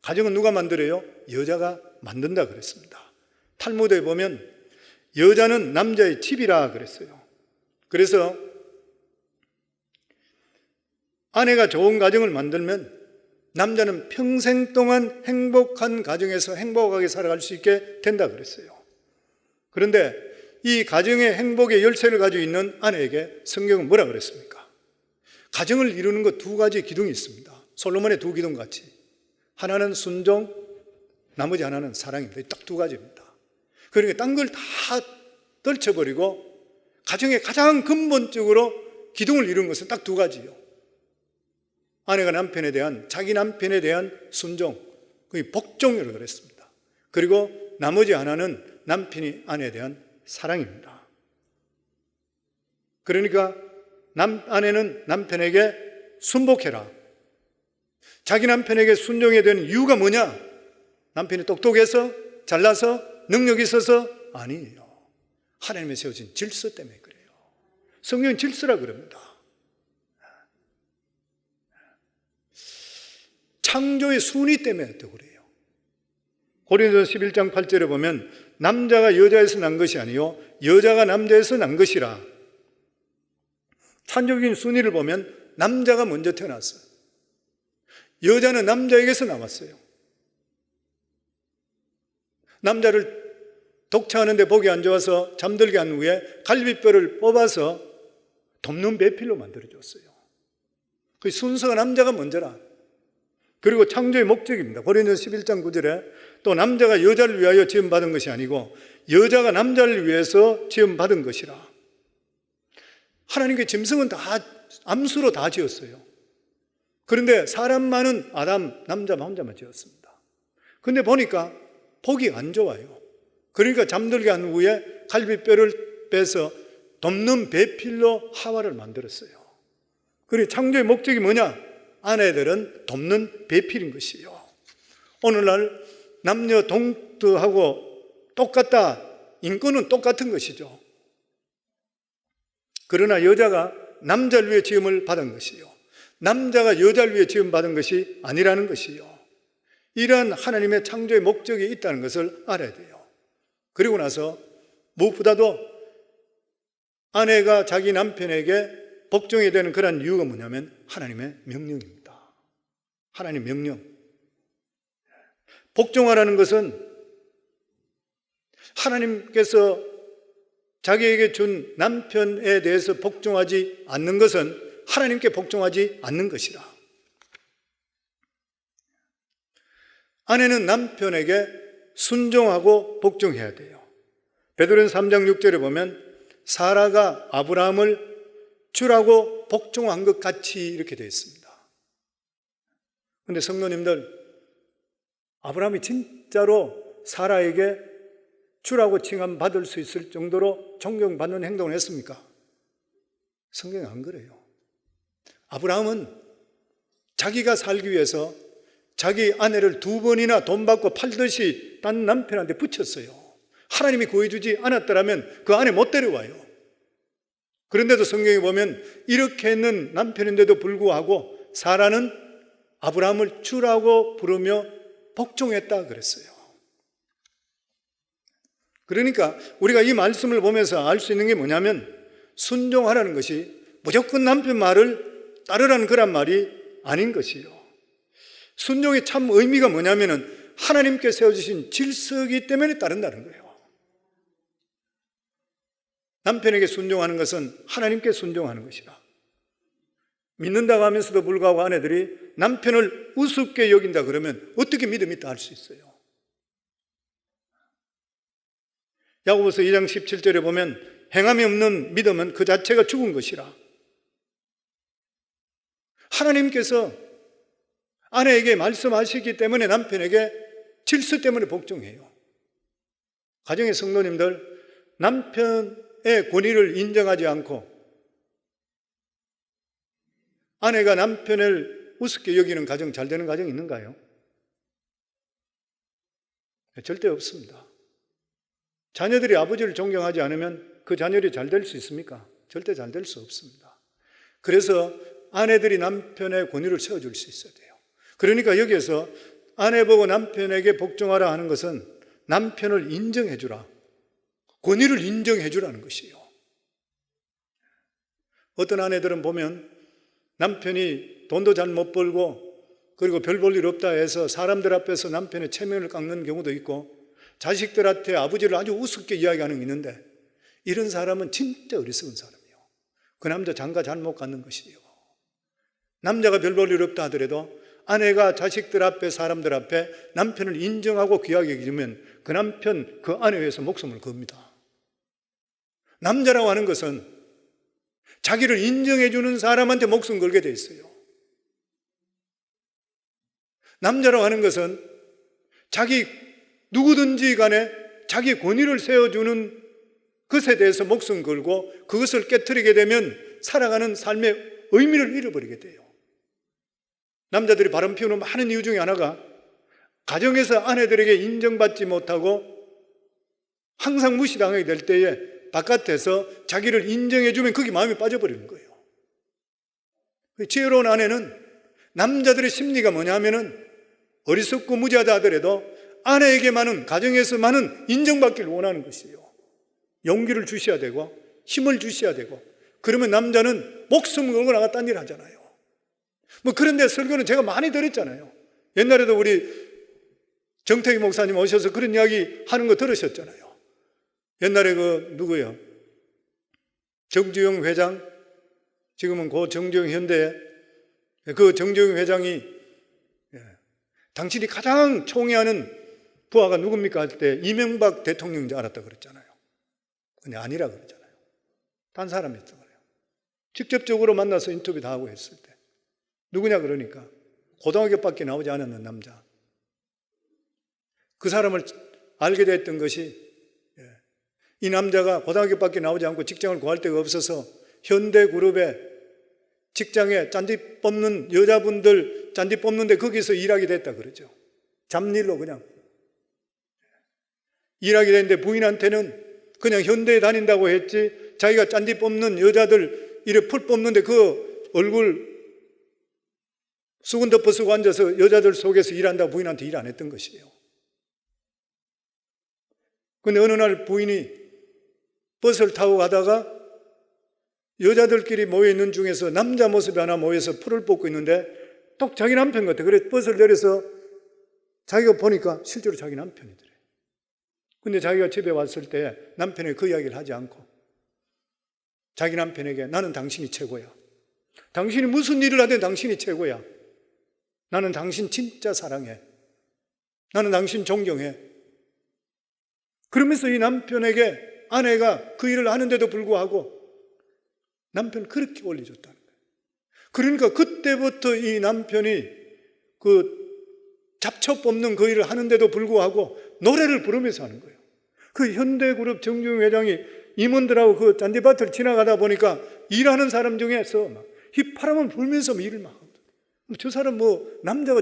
가정은 누가 만들어요? 여자가 만든다 그랬습니다. 탈무드에 보면 여자는 남자의 집이라 그랬어요. 그래서 아내가 좋은 가정을 만들면 남자는 평생 동안 행복한 가정에서 행복하게 살아갈 수 있게 된다 그랬어요. 그런데 이 가정의 행복의 열쇠를 가지고 있는 아내에게 성경은 뭐라 그랬습니까? 가정을 이루는 것 두 가지 기둥이 있습니다. 솔로몬의 두 기둥 같이. 하나는 순종, 나머지 하나는 사랑입니다. 딱 두 가지입니다. 그러니까 딴 걸 다 떨쳐버리고 가정의 가장 근본적으로 기둥을 이루는 것은 딱 두 가지요. 아내가 남편에 대한, 자기 남편에 대한 순종, 그게 복종이라고 그랬습니다. 그리고 나머지 하나는 남편이 아내에 대한 사랑입니다. 그러니까 아내는 남편에게 순복해라. 자기 남편에게 순종해야 되는 이유가 뭐냐? 남편이 똑똑해서, 잘나서, 능력이 있어서? 아니에요. 하나님의 세워진 질서 때문에 그래요. 성경은 질서라 그럽니다. 창조의 순위 때문에 또 그래요. 고린도서 11장 8절에 보면 남자가 여자에서 난 것이 아니요 여자가 남자에서 난 것이라. 창조적인 순위를 보면 남자가 먼저 태어났어요. 여자는 남자에게서 나왔어요. 남자를 독차하는데 보기 안 좋아서 잠들게 한 후에 갈비뼈를 뽑아서 돕는 배필로 만들어줬어요. 그 순서가 남자가 먼저라. 그리고 창조의 목적입니다. 고린도서 11장 9절에 또 남자가 여자를 위하여 지음받은 것이 아니고 여자가 남자를 위해서 지음받은 것이라. 하나님께 짐승은 다 암수로 다 지었어요. 그런데 사람만은 아담, 남자 혼자만 지었습니다. 그런데 보니까 보기 안 좋아요. 그러니까 잠들게 한 후에 갈비뼈를 빼서 돕는 배필로 하와를 만들었어요. 그리고 창조의 목적이 뭐냐? 아내들은 돕는 배필인 것이요. 오늘날 남녀 동등하고 똑같다. 인권은 똑같은 것이죠. 그러나 여자가 남자를 위해 지음을 받은 것이요. 남자가 여자를 위해 지음받은 것이 아니라는 것이요. 이러한 하나님의 창조의 목적이 있다는 것을 알아야 돼요. 그리고 나서 무엇보다도 아내가 자기 남편에게 복종해야 되는 그런 이유가 뭐냐면 하나님의 명령입니다. 하나님 명령. 복종하라는 것은 하나님께서 자기에게 준 남편에 대해서 복종하지 않는 것은 하나님께 복종하지 않는 것이라. 아내는 남편에게 순종하고 복종해야 돼요. 베드로전서 3장 6절에 보면 사라가 아브라함을 주라고 복종한 것 같이 이렇게 되어 있습니다. 그런데 성도님들, 아브라함이 진짜로 사라에게 주라고 칭함받을 수 있을 정도로 존경받는 행동을 했습니까? 성경이 안 그래요. 아브라함은 자기가 살기 위해서 자기 아내를 2번이나 돈 받고 팔듯이 딴 남편한테 붙였어요. 하나님이 구해주지 않았더라면 그 아내 못 데려와요. 그런데도 성경에 보면 이렇게 했는 남편인데도 불구하고 사라는 아브라함을 주라고 부르며 복종했다 그랬어요. 그러니까 우리가 이 말씀을 보면서 알 수 있는 게 뭐냐면 순종하라는 것이 무조건 남편 말을 따르라는 그런 말이 아닌 것이요. 순종의 참 의미가 뭐냐면은 하나님께 세워주신 질서이기 때문에 따른다는 거예요. 남편에게 순종하는 것은 하나님께 순종하는 것이라. 믿는다고 하면서도 불구하고 아내들이 남편을 우습게 여긴다 그러면 어떻게 믿음이 있다 할 수 있어요? 야고보서 2장 17절에 보면 행함이 없는 믿음은 그 자체가 죽은 것이라. 하나님께서 아내에게 말씀하시기 때문에 남편에게 질서 때문에 복종해요. 가정의 성도님들, 남편의 권위를 인정하지 않고 아내가 남편을 우습게 여기는 가정, 잘 되는 가정이 있는가요? 절대 없습니다. 자녀들이 아버지를 존경하지 않으면 그 자녀들이 잘 될 수 있습니까? 절대 잘 될 수 없습니다. 그래서 아내들이 남편의 권위를 세워줄 수 있어야 돼요. 그러니까 여기에서 아내 보고 남편에게 복종하라 하는 것은 남편을 인정해 주라, 권위를 인정해 주라는 것이에요. 어떤 아내들은 보면 남편이 돈도 잘 못 벌고 그리고 별 볼 일 없다 해서 사람들 앞에서 남편의 체면을 깎는 경우도 있고 자식들한테 아버지를 아주 우습게 이야기하는 게 있는데 이런 사람은 진짜 어리석은 사람이에요. 그 남자 장가 잘못 갖는 것이에요. 남자가 별 볼 일 없다 하더라도 아내가 자식들 앞에 사람들 앞에 남편을 인정하고 귀하게 여기면 그 남편 그 아내에 의해서 목숨을 겁니다. 남자라고 하는 것은 자기를 인정해 주는 사람한테 목숨 걸게 돼 있어요. 남자라고 하는 것은 자기 누구든지 간에 자기 권위를 세워주는 것에 대해서 목숨 걸고 그것을 깨트리게 되면 살아가는 삶의 의미를 잃어버리게 돼요. 남자들이 바람 피우는 많은 이유 중에 하나가 가정에서 아내들에게 인정받지 못하고 항상 무시당하게 될 때에 바깥에서 자기를 인정해주면 거기 마음이 빠져버리는 거예요. 지혜로운 아내는 남자들의 심리가 뭐냐 하면은 어리석고 무지하다 하더라도 아내에게만은 가정에서만은 인정받기를 원하는 것이에요. 용기를 주셔야 되고 힘을 주셔야 되고 그러면 남자는 목숨 걸고 나가 딴 일 하잖아요. 그런데 설교는 제가 많이 들었잖아요. 옛날에도 우리 정태기 목사님 오셔서 그런 이야기 하는 거 들으셨잖아요. 옛날에 누구요? 정주영 회장, 지금은 고 정주영 현대에 그 정주영 회장이 당신이 가장 총애하는 부하가 누굽니까? 할 때 이명박 대통령인 줄 알았다 그랬잖아요. 근데 아니라 그러잖아요. 딴 사람이었어 그래요. 직접적으로 만나서 인터뷰 다 하고 했을 때 누구냐 그러니까 고등학교밖에 나오지 않았는 남자. 그 사람을 알게 됐던 것이 이 남자가 고등학교밖에 나오지 않고 직장을 구할 데가 없어서 현대그룹에 직장에 짠디 뽑는 여자분들 짠디 뽑는데 거기서 일하게 됐다 그러죠. 잡일로 그냥 일하게 됐는데 부인한테는 그냥 현대에 다닌다고 했지 자기가 짠디 뽑는 여자들 이래 풀 뽑는데 그 얼굴 수건 덮어 쓰고 앉아서 여자들 속에서 일한다고 부인한테 일 안 했던 것이에요. 근데 어느 날 부인이 버스를 타고 가다가 여자들끼리 모여있는 중에서 남자 모습이 하나 모여서 풀을 뽑고 있는데 똑 자기 남편 같아. 그래서 버스를 내려서 자기가 보니까 실제로 자기 남편이더래. 근데 자기가 집에 왔을 때 남편에게 그 이야기를 하지 않고 자기 남편에게 나는 당신이 최고야. 당신이 무슨 일을 하든 당신이 최고야. 나는 당신 진짜 사랑해. 나는 당신 존경해. 그러면서 이 남편에게 아내가 그 일을 하는데도 불구하고 남편 그렇게 올려줬다는 거예요. 그러니까 그때부터 이 남편이 그 잡초 뽑는 그 일을 하는데도 불구하고 노래를 부르면서 하는 거예요. 그 현대그룹 정주영 회장이 임원들하고 그 잔디밭을 지나가다 보니까 일하는 사람 중에서 막 휘파람을 불면서 일을 막 하거든. 저 사람 남자가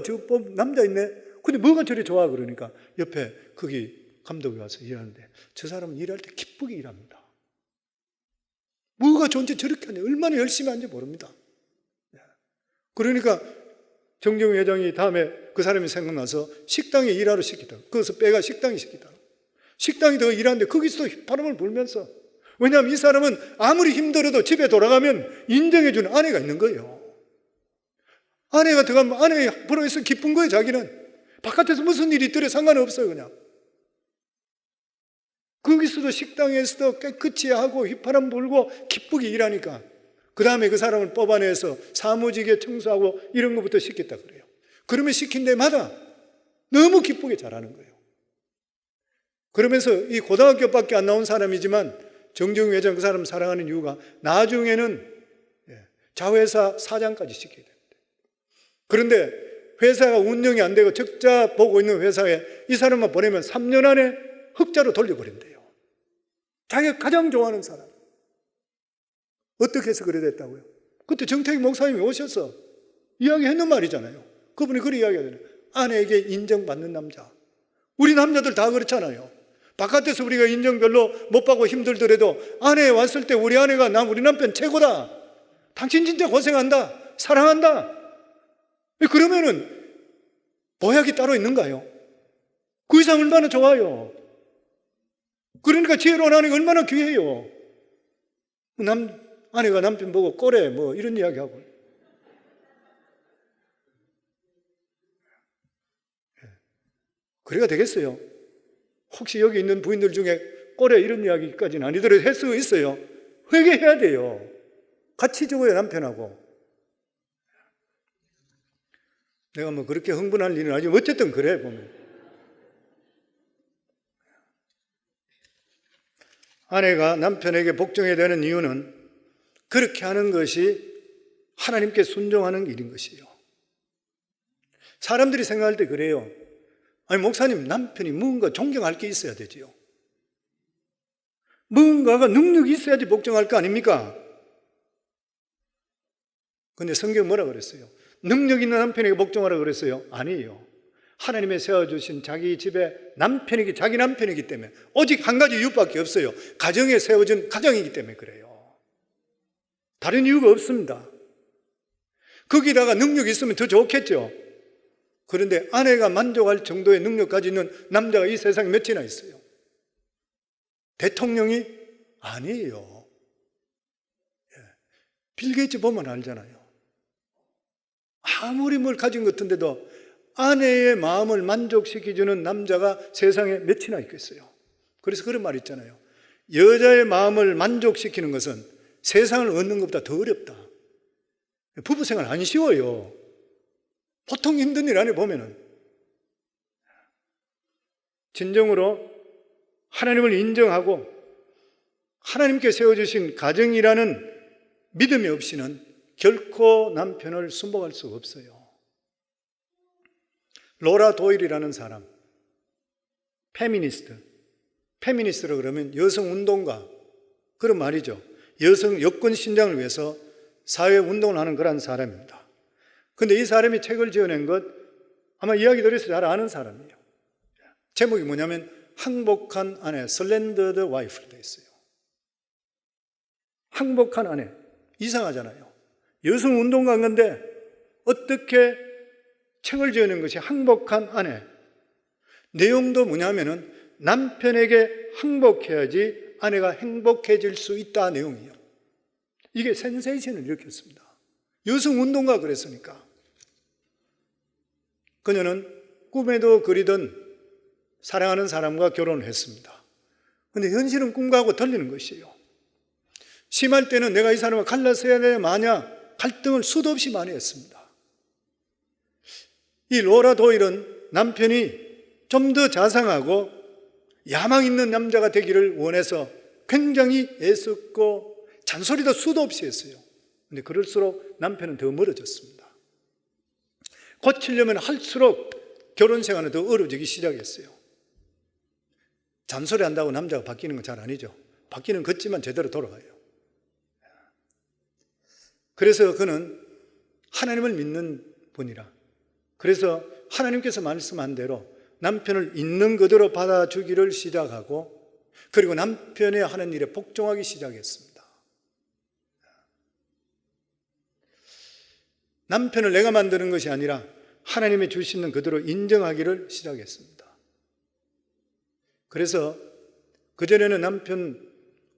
남자 있네. 근데 뭐가 저리 좋아 그러니까 옆에 거기 감독이 와서 일하는데 저 사람은 일할 때 기쁘게 일합니다. 뭐가 좋은지 저렇게 하냐. 얼마나 열심히 하는지 모릅니다. 그러니까 정경희 회장이 다음에 그 사람이 생각나서 식당에 일하러 시키다. 거기서 빼가 식당에 시키다. 식당이 더 일하는데 거기서 바람을 불면서, 왜냐하면 이 사람은 아무리 힘들어도 집에 돌아가면 인정해주는 아내가 있는 거예요. 아내가 들어가면 아내 보러 있어 기쁜 거예요. 자기는 바깥에서 무슨 일이 있더라도 상관없어요. 그냥 거기서도 식당에서도 깨끗이 하고 휘파람 불고 기쁘게 일하니까 그 다음에 그 사람을 뽑아내서 사무직에 청소하고 이런 것부터 시켰다 그래요. 그러면 시킨 데마다 너무 기쁘게 잘하는 거예요. 그러면서 이 고등학교밖에 안 나온 사람이지만 정정희 회장 그 사람 사랑하는 이유가 나중에는 자회사 사장까지 시켜야 됩니다. 그런데 회사가 운영이 안 되고 적자 보고 있는 회사에 이 사람만 보내면 3년 안에 흑자로 돌려버린대요. 자기가 가장 좋아하는 사람. 어떻게 해서 그래 됐다고요? 그때 정태기 목사님이 오셔서 이야기했는 말이잖아요. 그분이 그렇게 이야기하잖아요. 아내에게 인정받는 남자. 우리 남자들 다 그렇잖아요. 바깥에서 우리가 인정 별로 못 받고 힘들더라도 아내 왔을 때 우리 아내가 우리 남편 최고다. 당신 진짜 고생한다. 사랑한다. 그러면은 보약이 따로 있는가요? 그 이상 얼마나 좋아요. 그러니까 지혜로운 아내가 얼마나 귀해요. 아내가 남편 보고 꼬래 뭐 이런 이야기하고. 그래가 되겠어요? 혹시 여기 있는 부인들 중에 꼬래 이런 이야기까지는 아니더라도 할 수 있어요. 회개해야 돼요. 같이 죽어요, 남편하고. 내가 뭐 그렇게 흥분할 일은 아니지만 어쨌든 그래 보면. 아내가 남편에게 복종해야 되는 이유는 그렇게 하는 것이 하나님께 순종하는 일인 것이에요. 사람들이 생각할 때 그래요. 아니 목사님, 남편이 무언가 존경할 게 있어야 되지요. 무언가가 능력이 있어야지 복종할 거 아닙니까? 근데 성경 뭐라 그랬어요? 능력 있는 남편에게 복종하라 그랬어요? 아니에요. 하나님의 세워주신 자기 집에 남편이기, 자기 남편이기 때문에 오직 한 가지 이유밖에 없어요. 가정에 세워진 가정이기 때문에 그래요. 다른 이유가 없습니다. 거기다가 능력이 있으면 더 좋겠죠. 그런데 아내가 만족할 정도의 능력까지 있는 남자가 이 세상에 몇이나 있어요? 대통령이 아니에요. 빌 게이츠 보면 알잖아요. 아무리 뭘 가진 것 같은데도 아내의 마음을 만족시켜주는 남자가 세상에 몇이나 있겠어요. 그래서 그런 말 있잖아요. 여자의 마음을 만족시키는 것은 세상을 얻는 것보다 더 어렵다. 부부생활 안 쉬워요. 보통 힘든 일 안에 보면은. 진정으로 하나님을 인정하고 하나님께 세워주신 가정이라는 믿음이 없이는 결코 남편을 순복할 수가 없어요. 로라 도일이라는 사람, 페미니스트라고 그러면 여성운동가, 그런 말이죠. 여성 여권 신장을 위해서 사회운동을 하는 그런 사람입니다. 그런데 이 사람이 책을 지어낸 것 아마 이야기 들어서 잘 아는 사람이에요. 제목이 뭐냐면 항복한 아내, 슬렌더드 와이프로 되어 있어요. 항복한 아내, 이상하잖아요. 여성운동가인 건데 어떻게 책을 지어낸 것이 항복한 아내. 내용도 뭐냐면은 남편에게 항복해야지 아내가 행복해질 수 있다 내용이에요. 이게 센세이션을 일으켰습니다. 여성운동가 그랬으니까. 그녀는 꿈에도 그리던 사랑하는 사람과 결혼을 했습니다. 그런데 현실은 꿈과하고 틀리는 것이에요. 심할 때는 내가 이 사람과 갈라서야 돼 마냐 갈등을 수도 없이 많이 했습니다. 이 로라 도일은 남편이 좀 더 자상하고 야망 있는 남자가 되기를 원해서 굉장히 애썼고 잔소리도 수도 없이 했어요. 그런데 그럴수록 남편은 더 멀어졌습니다. 고치려면 할수록 결혼 생활은 더 어려워지기 시작했어요. 잔소리 한다고 남자가 바뀌는 건 잘 아니죠. 바뀌는 걷지만 제대로 돌아가요. 그래서 그는 하나님을 믿는 분이라. 그래서 하나님께서 말씀한 대로 남편을 있는 그대로 받아주기를 시작하고 그리고 남편의 하는 일에 복종하기 시작했습니다. 남편을 내가 만드는 것이 아니라 하나님이 주시는 그대로 인정하기를 시작했습니다. 그래서 그전에는 남편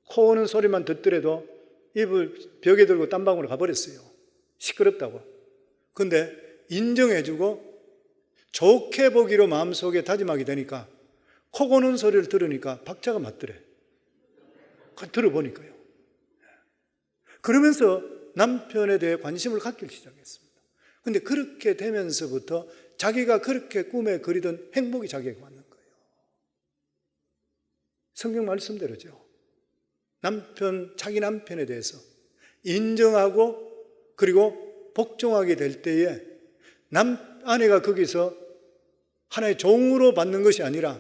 코 오는 소리만 듣더라도 입을 벽에 들고 딴방으로 가버렸어요. 시끄럽다고. 근데 인정해주고 좋게 보기로 마음속에 다짐하게 되니까 코 고는 소리를 들으니까 박자가 맞더래. 들어보니까요. 그러면서 남편에 대해 관심을 갖기 시작했습니다. 근데 그렇게 되면서부터 자기가 그렇게 꿈에 그리던 행복이 자기에게 왔는 거예요. 성경 말씀대로죠. 자기 남편에 대해서 인정하고 그리고 복종하게 될 때에 아내가 거기서 하나의 종으로 받는 것이 아니라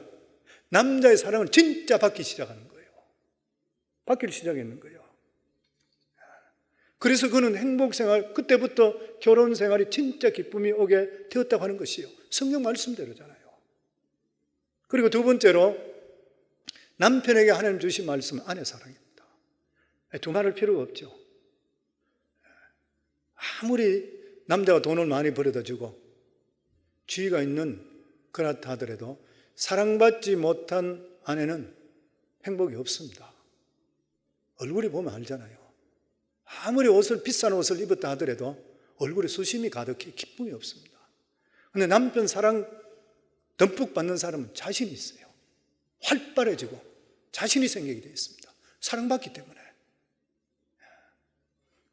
남자의 사랑을 진짜 받기 시작하는 거예요. 받기를 시작했는 거예요. 그래서 그는 행복생활, 그때부터 결혼생활이 진짜 기쁨이 오게 되었다고 하는 것이요. 성경 말씀대로잖아요. 그리고 두 번째로 남편에게 하나님 주신 말씀은 아내 사랑입니다. 두말할 필요가 없죠. 아무리 남자가 돈을 많이 벌어다 주고 지위가 있는 그렇다 하더라도 사랑받지 못한 아내는 행복이 없습니다. 얼굴이 보면 알잖아요. 아무리 비싼 옷을 입었다 하더라도 얼굴에 수심이 가득해 기쁨이 없습니다. 그런데 남편 사랑 듬뿍 받는 사람은 자신이 있어요. 활발해지고 자신이 생기게 되어 있습니다. 사랑받기 때문에.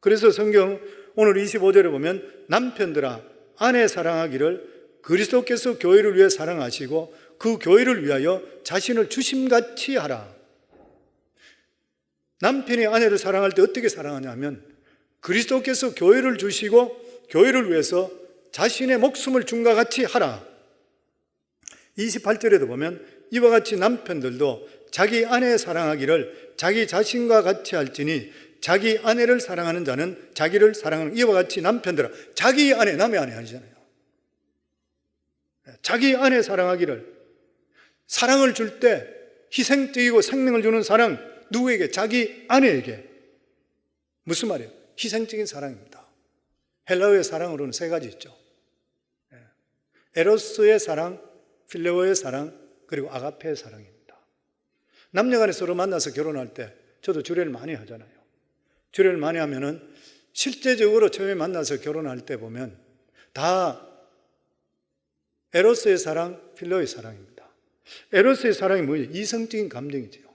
그래서 성경 오늘 25절에 보면 남편들아 아내 사랑하기를 그리스도께서 교회를 위해 사랑하시고 그 교회를 위하여 자신을 주심같이 하라. 남편이 아내를 사랑할 때 어떻게 사랑하냐면 그리스도께서 교회를 주시고 교회를 위해서 자신의 목숨을 준과 같이 하라. 28절에도 보면 이와 같이 남편들도 자기 아내 사랑하기를 자기 자신과 같이 할지니 자기 아내를 사랑하는 자는 자기를 사랑하는 이와 같이 남편들아 자기 아내, 남의 아내 아니잖아요. 자기 아내 사랑하기를 사랑을 줄 때 희생적이고 생명을 주는 사랑 누구에게? 자기 아내에게. 무슨 말이에요? 희생적인 사랑입니다. 헬라어의 사랑으로는 세 가지 있죠. 에로스의 사랑, 필레오의 사랑, 그리고 아가페의 사랑입니다. 남녀간에 서로 만나서 결혼할 때 저도 주례를 많이 하잖아요. 주례를 많이 하면은 실제적으로 처음에 만나서 결혼할 때 보면 다 에로스의 사랑, 필레오의 사랑입니다. 에로스의 사랑이 뭐예요? 이성적인 감정이죠.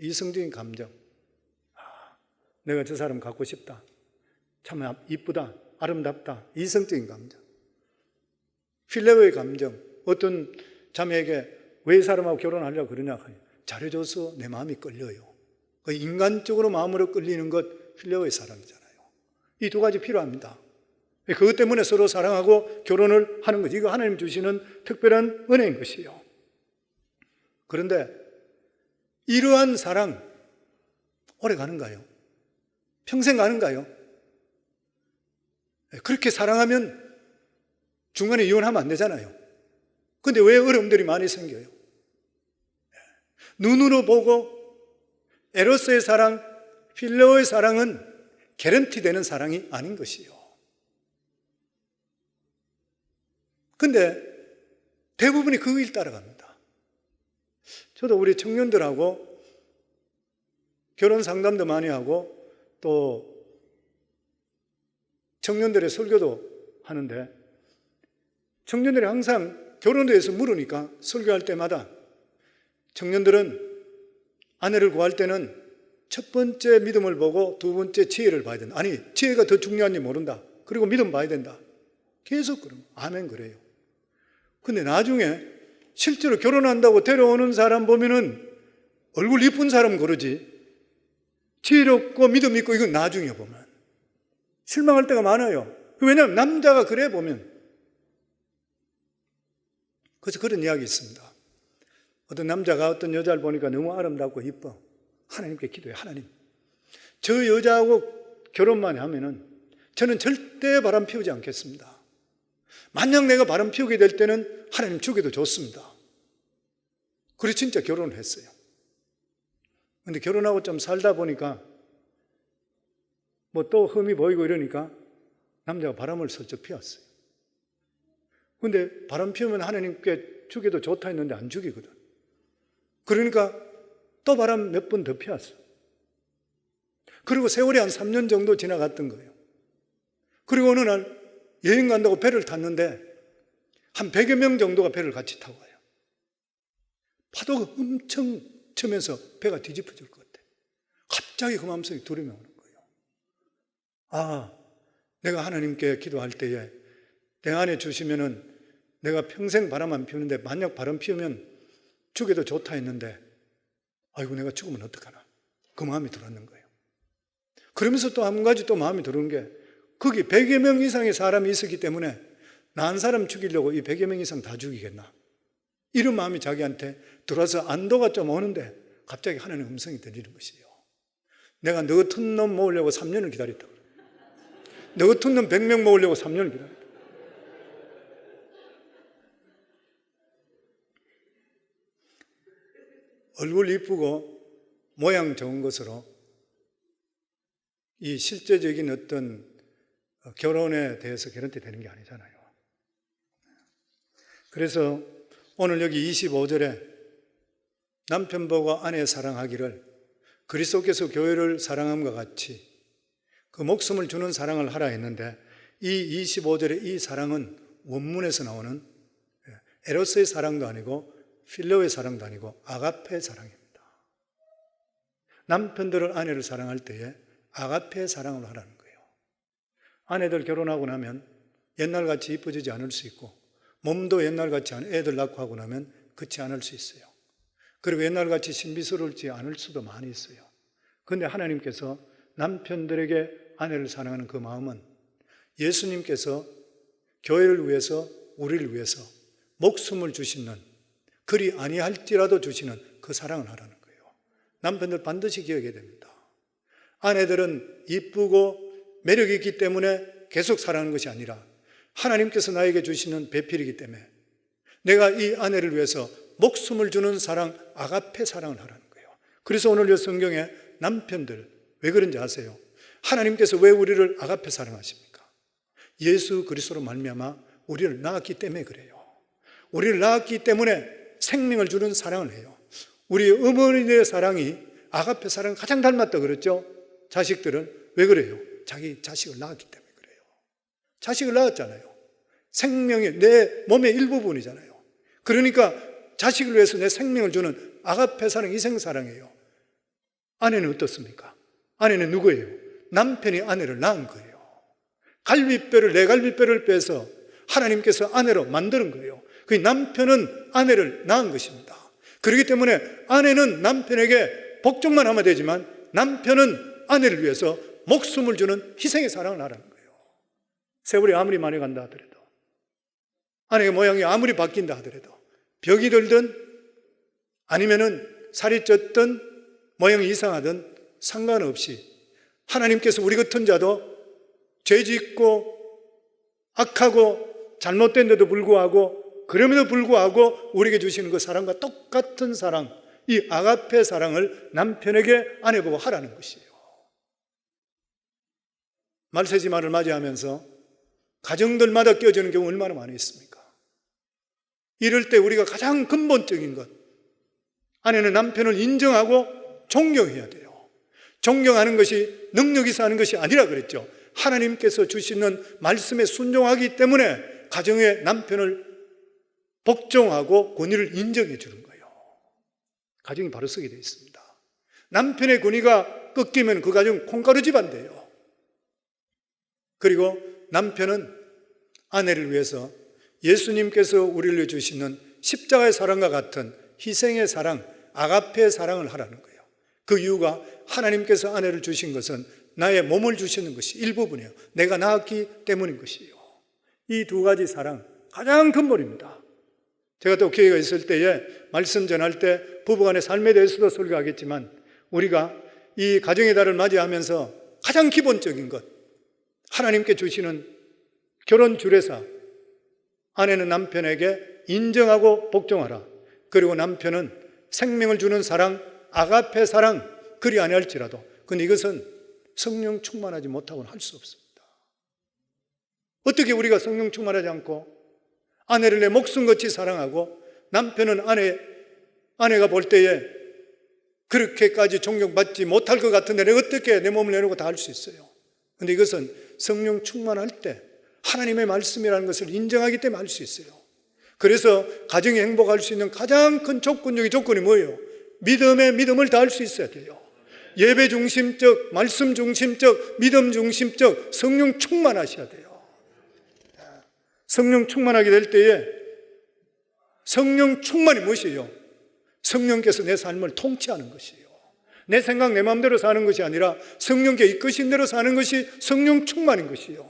이성적인 감정. 내가 저 사람 갖고 싶다. 참 이쁘다. 아름답다. 이성적인 감정. 필레오의 감정. 어떤 자매에게 왜 이 사람하고 결혼하려고 그러냐 하니 잘해줘서 내 마음이 끌려요. 그 인간적으로 마음으로 끌리는 것 필레오의 사랑이잖아요. 이 두 가지 필요합니다. 그것 때문에 서로 사랑하고 결혼을 하는 거지. 이거 하나님 주시는 특별한 은혜인 것이에요. 그런데 이러한 사랑 오래 가는가요? 평생 가는가요? 그렇게 사랑하면 중간에 이혼하면 안 되잖아요. 그런데 왜 어려움들이 많이 생겨요? 눈으로 보고 에로스의 사랑, 필레오의 사랑은 개런티 되는 사랑이 아닌 것이요. 근데 대부분이 그 일 따라갑니다. 저도 우리 청년들하고 결혼 상담도 많이 하고 또 청년들의 설교도 하는데 청년들이 항상 결혼에 대해서 물으니까 설교할 때마다 청년들은 아내를 구할 때는 첫 번째 믿음을 보고 두 번째 지혜를 봐야 된다. 아니, 지혜가 더 중요한지 모른다. 그리고 믿음 봐야 된다. 계속 그러면 아멘 그래요. 근데 나중에 실제로 결혼한다고 데려오는 사람 보면은 얼굴 이쁜 사람 고르지 지혜롭고 믿음 있고 이건 나중에 보면 실망할 때가 많아요. 왜냐하면 남자가 그래 보면. 그래서 그런 이야기 있습니다. 어떤 남자가 어떤 여자를 보니까 너무 아름답고 이뻐. 하나님께 기도해. 하나님, 저 여자하고 결혼만 하면은 저는 절대 바람 피우지 않겠습니다. 만약 내가 바람 피우게 될 때는 하나님 죽여도 좋습니다. 그래서 진짜 결혼을 했어요. 근데 결혼하고 좀 살다 보니까 뭐 또 흠이 보이고 이러니까 남자가 바람을 슬쩍 피웠어요. 근데 바람 피우면 하나님께 죽여도 좋다 했는데 안 죽이거든. 그러니까 또 바람 몇 번 더 피웠어. 그리고 세월이 한 3년 정도 지나갔던 거예요. 그리고 어느 날 여행 간다고 배를 탔는데 한 100여 명 정도가 배를 같이 타고 가요. 파도가 엄청 치면서 배가 뒤집어질 것 같아. 갑자기 그 마음속에 두려움이 오는 거예요. 아, 내가 하나님께 기도할 때에 내 안에 주시면은 내가 평생 바람 안 피우는데 만약 바람 피우면 죽여도 좋다 했는데 아이고 내가 죽으면 어떡하나. 그 마음이 들었는 거예요. 그러면서 또 한 가지 또 마음이 들은 게 거기 100여 명 이상의 사람이 있었기 때문에 나 한 사람 죽이려고 이 100여 명 이상 다 죽이겠나. 이런 마음이 자기한테 들어와서 안도가 좀 오는데 갑자기 하나님의 음성이 들리는 것이에요. 내가 너 같은 놈 모으려고 3년을 기다렸다. 너 같은 놈 100명 모으려고 3년을 기다렸다. 얼굴 이쁘고 모양 좋은 것으로 이 실제적인 어떤 결혼에 대해서 개런티 되는 게 아니잖아요. 그래서 오늘 여기 25절에 남편 보고 아내 사랑하기를 그리스도께서 교회를 사랑함과 같이 그 목숨을 주는 사랑을 하라 했는데 이 25절의 이 사랑은 원문에서 나오는 에로스의 사랑도 아니고 필로의 사랑도 아니고 아가페의 사랑입니다. 남편들을 아내를 사랑할 때에 아가페의 사랑을 하라는 거예요. 아내들 결혼하고 나면 옛날같이 이뻐지지 않을 수 있고 몸도 옛날같이 애들 낳고 하고 나면 그렇지 않을 수 있어요. 그리고 옛날같이 신비스러울지 않을 수도 많이 있어요. 그런데 하나님께서 남편들에게 아내를 사랑하는 그 마음은 예수님께서 교회를 위해서 우리를 위해서 목숨을 주시는 그리 아니할지라도 주시는 그 사랑을 하라는 거예요. 남편들 반드시 기억해야 됩니다. 아내들은 이쁘고 매력이 있기 때문에 계속 사랑하는 것이 아니라 하나님께서 나에게 주시는 배필이기 때문에 내가 이 아내를 위해서 목숨을 주는 사랑, 아가페 사랑을 하라는 거예요. 그래서 오늘 이 성경에 남편들 왜 그런지 아세요? 하나님께서 왜 우리를 아가페 사랑하십니까? 예수 그리스도로 말미암아 우리를 낳았기 때문에 그래요. 우리를 낳았기 때문에 생명을 주는 사랑을 해요. 우리 어머니의 사랑이 아가페 사랑 가장 닮았다 그랬죠? 자식들은 왜 그래요? 자기 자식을 낳았기 때문에 그래요. 자식을 낳았잖아요. 생명이 내 몸의 일부분이잖아요. 그러니까 자식을 위해서 내 생명을 주는 아가페 사랑, 희생사랑이에요. 아내는 어떻습니까? 아내는 누구예요? 남편이 아내를 낳은 거예요. 갈비뼈를, 내 갈비뼈를 빼서 하나님께서 아내로 만드는 거예요. 그 남편은 아내를 낳은 것입니다. 그렇기 때문에 아내는 남편에게 복종만 하면 되지만 남편은 아내를 위해서 목숨을 주는 희생의 사랑을 하라는 거예요. 세월이 아무리 많이 간다 하더라도 아내의 모양이 아무리 바뀐다 하더라도 벽이 들든 아니면은 살이 쪘든 모양이 이상하든 상관없이 하나님께서 우리 같은 자도 죄짓고 악하고 잘못된데도 불구하고 그럼에도 불구하고 우리에게 주시는 그 사랑과 똑같은 사랑, 이 아가페 사랑을 남편에게 아내 보고 하라는 것이에요. 말세지말을 맞이하면서 가정들마다 깨어지는 경우 얼마나 많이 있습니까? 이럴 때 우리가 가장 근본적인 것, 아내는 남편을 인정하고 존경해야 돼요. 존경하는 것이 능력이 있어 하는 것이 아니라 그랬죠. 하나님께서 주시는 말씀에 순종하기 때문에 가정의 남편을 복종하고 권위를 인정해 주는 거예요. 가정이 바로 서게 되어 있습니다. 남편의 권위가 꺾이면 그 가정 콩가루 집안 돼요. 그리고 남편은 아내를 위해서 예수님께서 우리를 위해 주시는 십자가의 사랑과 같은 희생의 사랑, 아가페의 사랑을 하라는 거예요. 그 이유가 하나님께서 아내를 주신 것은 나의 몸을 주시는 것이 일부분이에요. 내가 낳았기 때문인 것이에요. 이 두 가지 사랑, 가장 근본입니다. 제가 또 기회가 있을 때에 말씀 전할 때 부부간의 삶에 대해서도 설교하겠지만 우리가 이 가정의 달을 맞이하면서 가장 기본적인 것, 하나님께 주시는 결혼 주례사, 아내는 남편에게 인정하고 복종하라. 그리고 남편은 생명을 주는 사랑, 아가페 사랑, 그리 아니할지라도 근데 이것은 성령 충만하지 못하고는 할 수 없습니다. 어떻게 우리가 성령 충만하지 않고 아내를 내 목숨같이 사랑하고 남편은 아내가 볼 때에 그렇게까지 존경받지 못할 것 같은데 내가 어떻게 내 몸을 내놓고 다 할 수 있어요? 그런데 이것은 성령 충만할 때 하나님의 말씀이라는 것을 인정하기 때문에 할 수 있어요. 그래서 가정이 행복할 수 있는 가장 큰 조건이 뭐예요? 믿음을 다할 수 있어야 돼요. 예배 중심적, 말씀 중심적, 믿음 중심적 성령 충만하셔야 돼요. 성령 충만하게 될 때에 성령 충만이 무엇이에요? 성령께서 내 삶을 통치하는 것이에요. 내 생각, 내 마음대로 사는 것이 아니라 성령께 이끄신 대로 사는 것이 성령 충만인 것이에요.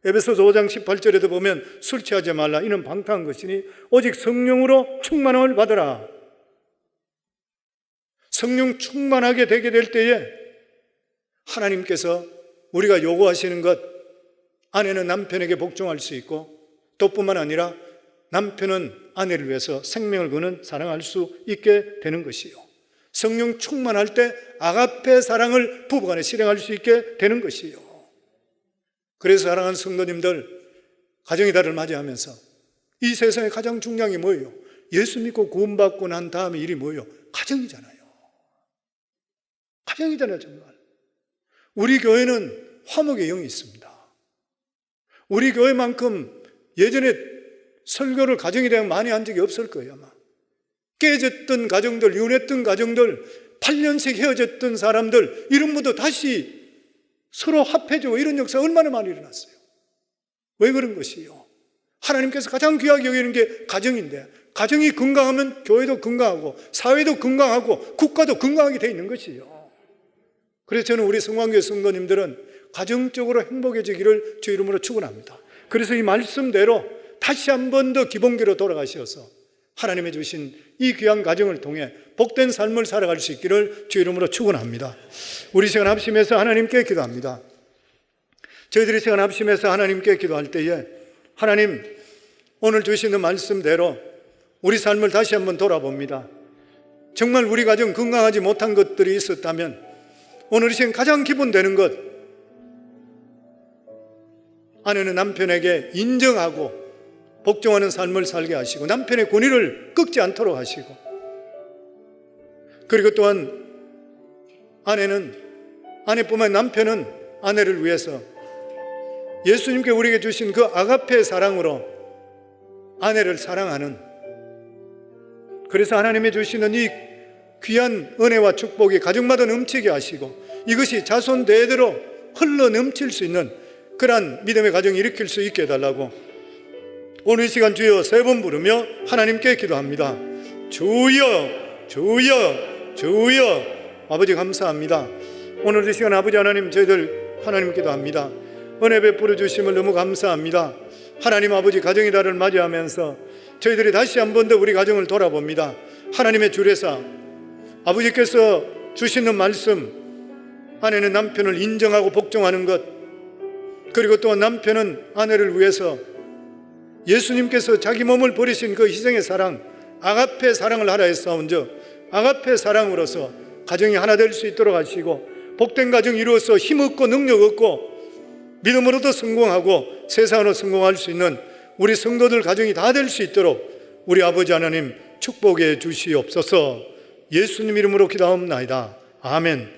에베소서 5장 18절에도 보면 술 취하지 말라 이는 방탕한 것이니 오직 성령으로 충만함을 받으라. 성령 충만하게 되게 될 때에 하나님께서 우리가 요구하시는 것, 아내는 남편에게 복종할 수 있고 또 뿐만 아니라 남편은 아내를 위해서 생명을 거는 사랑할 수 있게 되는 것이요. 성령 충만할 때 아가페 사랑을 부부간에 실행할 수 있게 되는 것이요. 그래서 사랑하는 성도님들, 가정의 달을 맞이하면서 이 세상에 가장 중요한 게 뭐예요? 예수 믿고 구원받고 난 다음에 일이 뭐예요? 가정이잖아요. 가정이잖아요, 정말. 우리 교회는 화목의 영이 있습니다. 우리 교회만큼 예전에 설교를 가정에 대한 많이 한 적이 없을 거예요, 아마. 깨졌던 가정들, 이혼했던 가정들, 8년씩 헤어졌던 사람들, 이런 분도 다시 서로 합해주고 이런 역사가 얼마나 많이 일어났어요. 왜 그런 것이요? 하나님께서 가장 귀하게 여기는 게 가정인데, 가정이 건강하면 교회도 건강하고 사회도 건강하고 국가도 건강하게 되어 있는 것이요. 그래서 저는 우리 성황교회 성도님들은 가정적으로 행복해지기를 주 이름으로 축원합니다. 그래서 이 말씀대로 다시 한 번 더 기본기로 돌아가셔서 하나님의 주신 이 귀한 가정을 통해 복된 삶을 살아갈 수 있기를 주 이름으로 축원합니다. 우리 시간 합심해서 하나님께 기도합니다. 저희들이 시간 합심해서 하나님께 기도할 때에 하나님, 오늘 주시는 말씀대로 우리 삶을 다시 한번 돌아봅니다. 정말 우리 가정 건강하지 못한 것들이 있었다면 오늘 이 시간 가장 기본되는 것, 아내는 남편에게 인정하고 복종하는 삶을 살게 하시고 남편의 권위를 꺾지 않도록 하시고, 그리고 또한 아내뿐만 남편은 아내를 위해서 예수님께 우리에게 주신 그 아가페 사랑으로 아내를 사랑하는, 그래서 하나님이 주시는 이 귀한 은혜와 축복이 가정마다 넘치게 하시고 이것이 자손 대대로 흘러 넘칠 수 있는 그러한 믿음의 가정을 일으킬 수 있게 해달라고 오늘 이 시간 주여 3번 부르며 하나님께 기도합니다. 주여, 주여, 주여. 아버지 감사합니다. 오늘 이 시간 아버지 하나님, 저희들 하나님 기도합니다. 은혜 베풀어 주심을 너무 감사합니다. 하나님 아버지, 가정의 달을 맞이하면서 저희들이 다시 한 번 더 우리 가정을 돌아봅니다. 하나님의 주례사, 아버지께서 주시는 말씀, 아내는 남편을 인정하고 복종하는 것, 그리고 또 남편은 아내를 위해서 예수님께서 자기 몸을 버리신 그 희생의 사랑, 아가페 사랑을 하라 했사온즉 아가페 사랑으로서 가정이 하나 될 수 있도록 하시고 복된 가정 이루어서 힘없고 능력 없고 믿음으로도 성공하고 세상으로 성공할 수 있는 우리 성도들 가정이 다 될 수 있도록 우리 아버지 하나님 축복해 주시옵소서. 예수님 이름으로 기도하옵나이다. 아멘.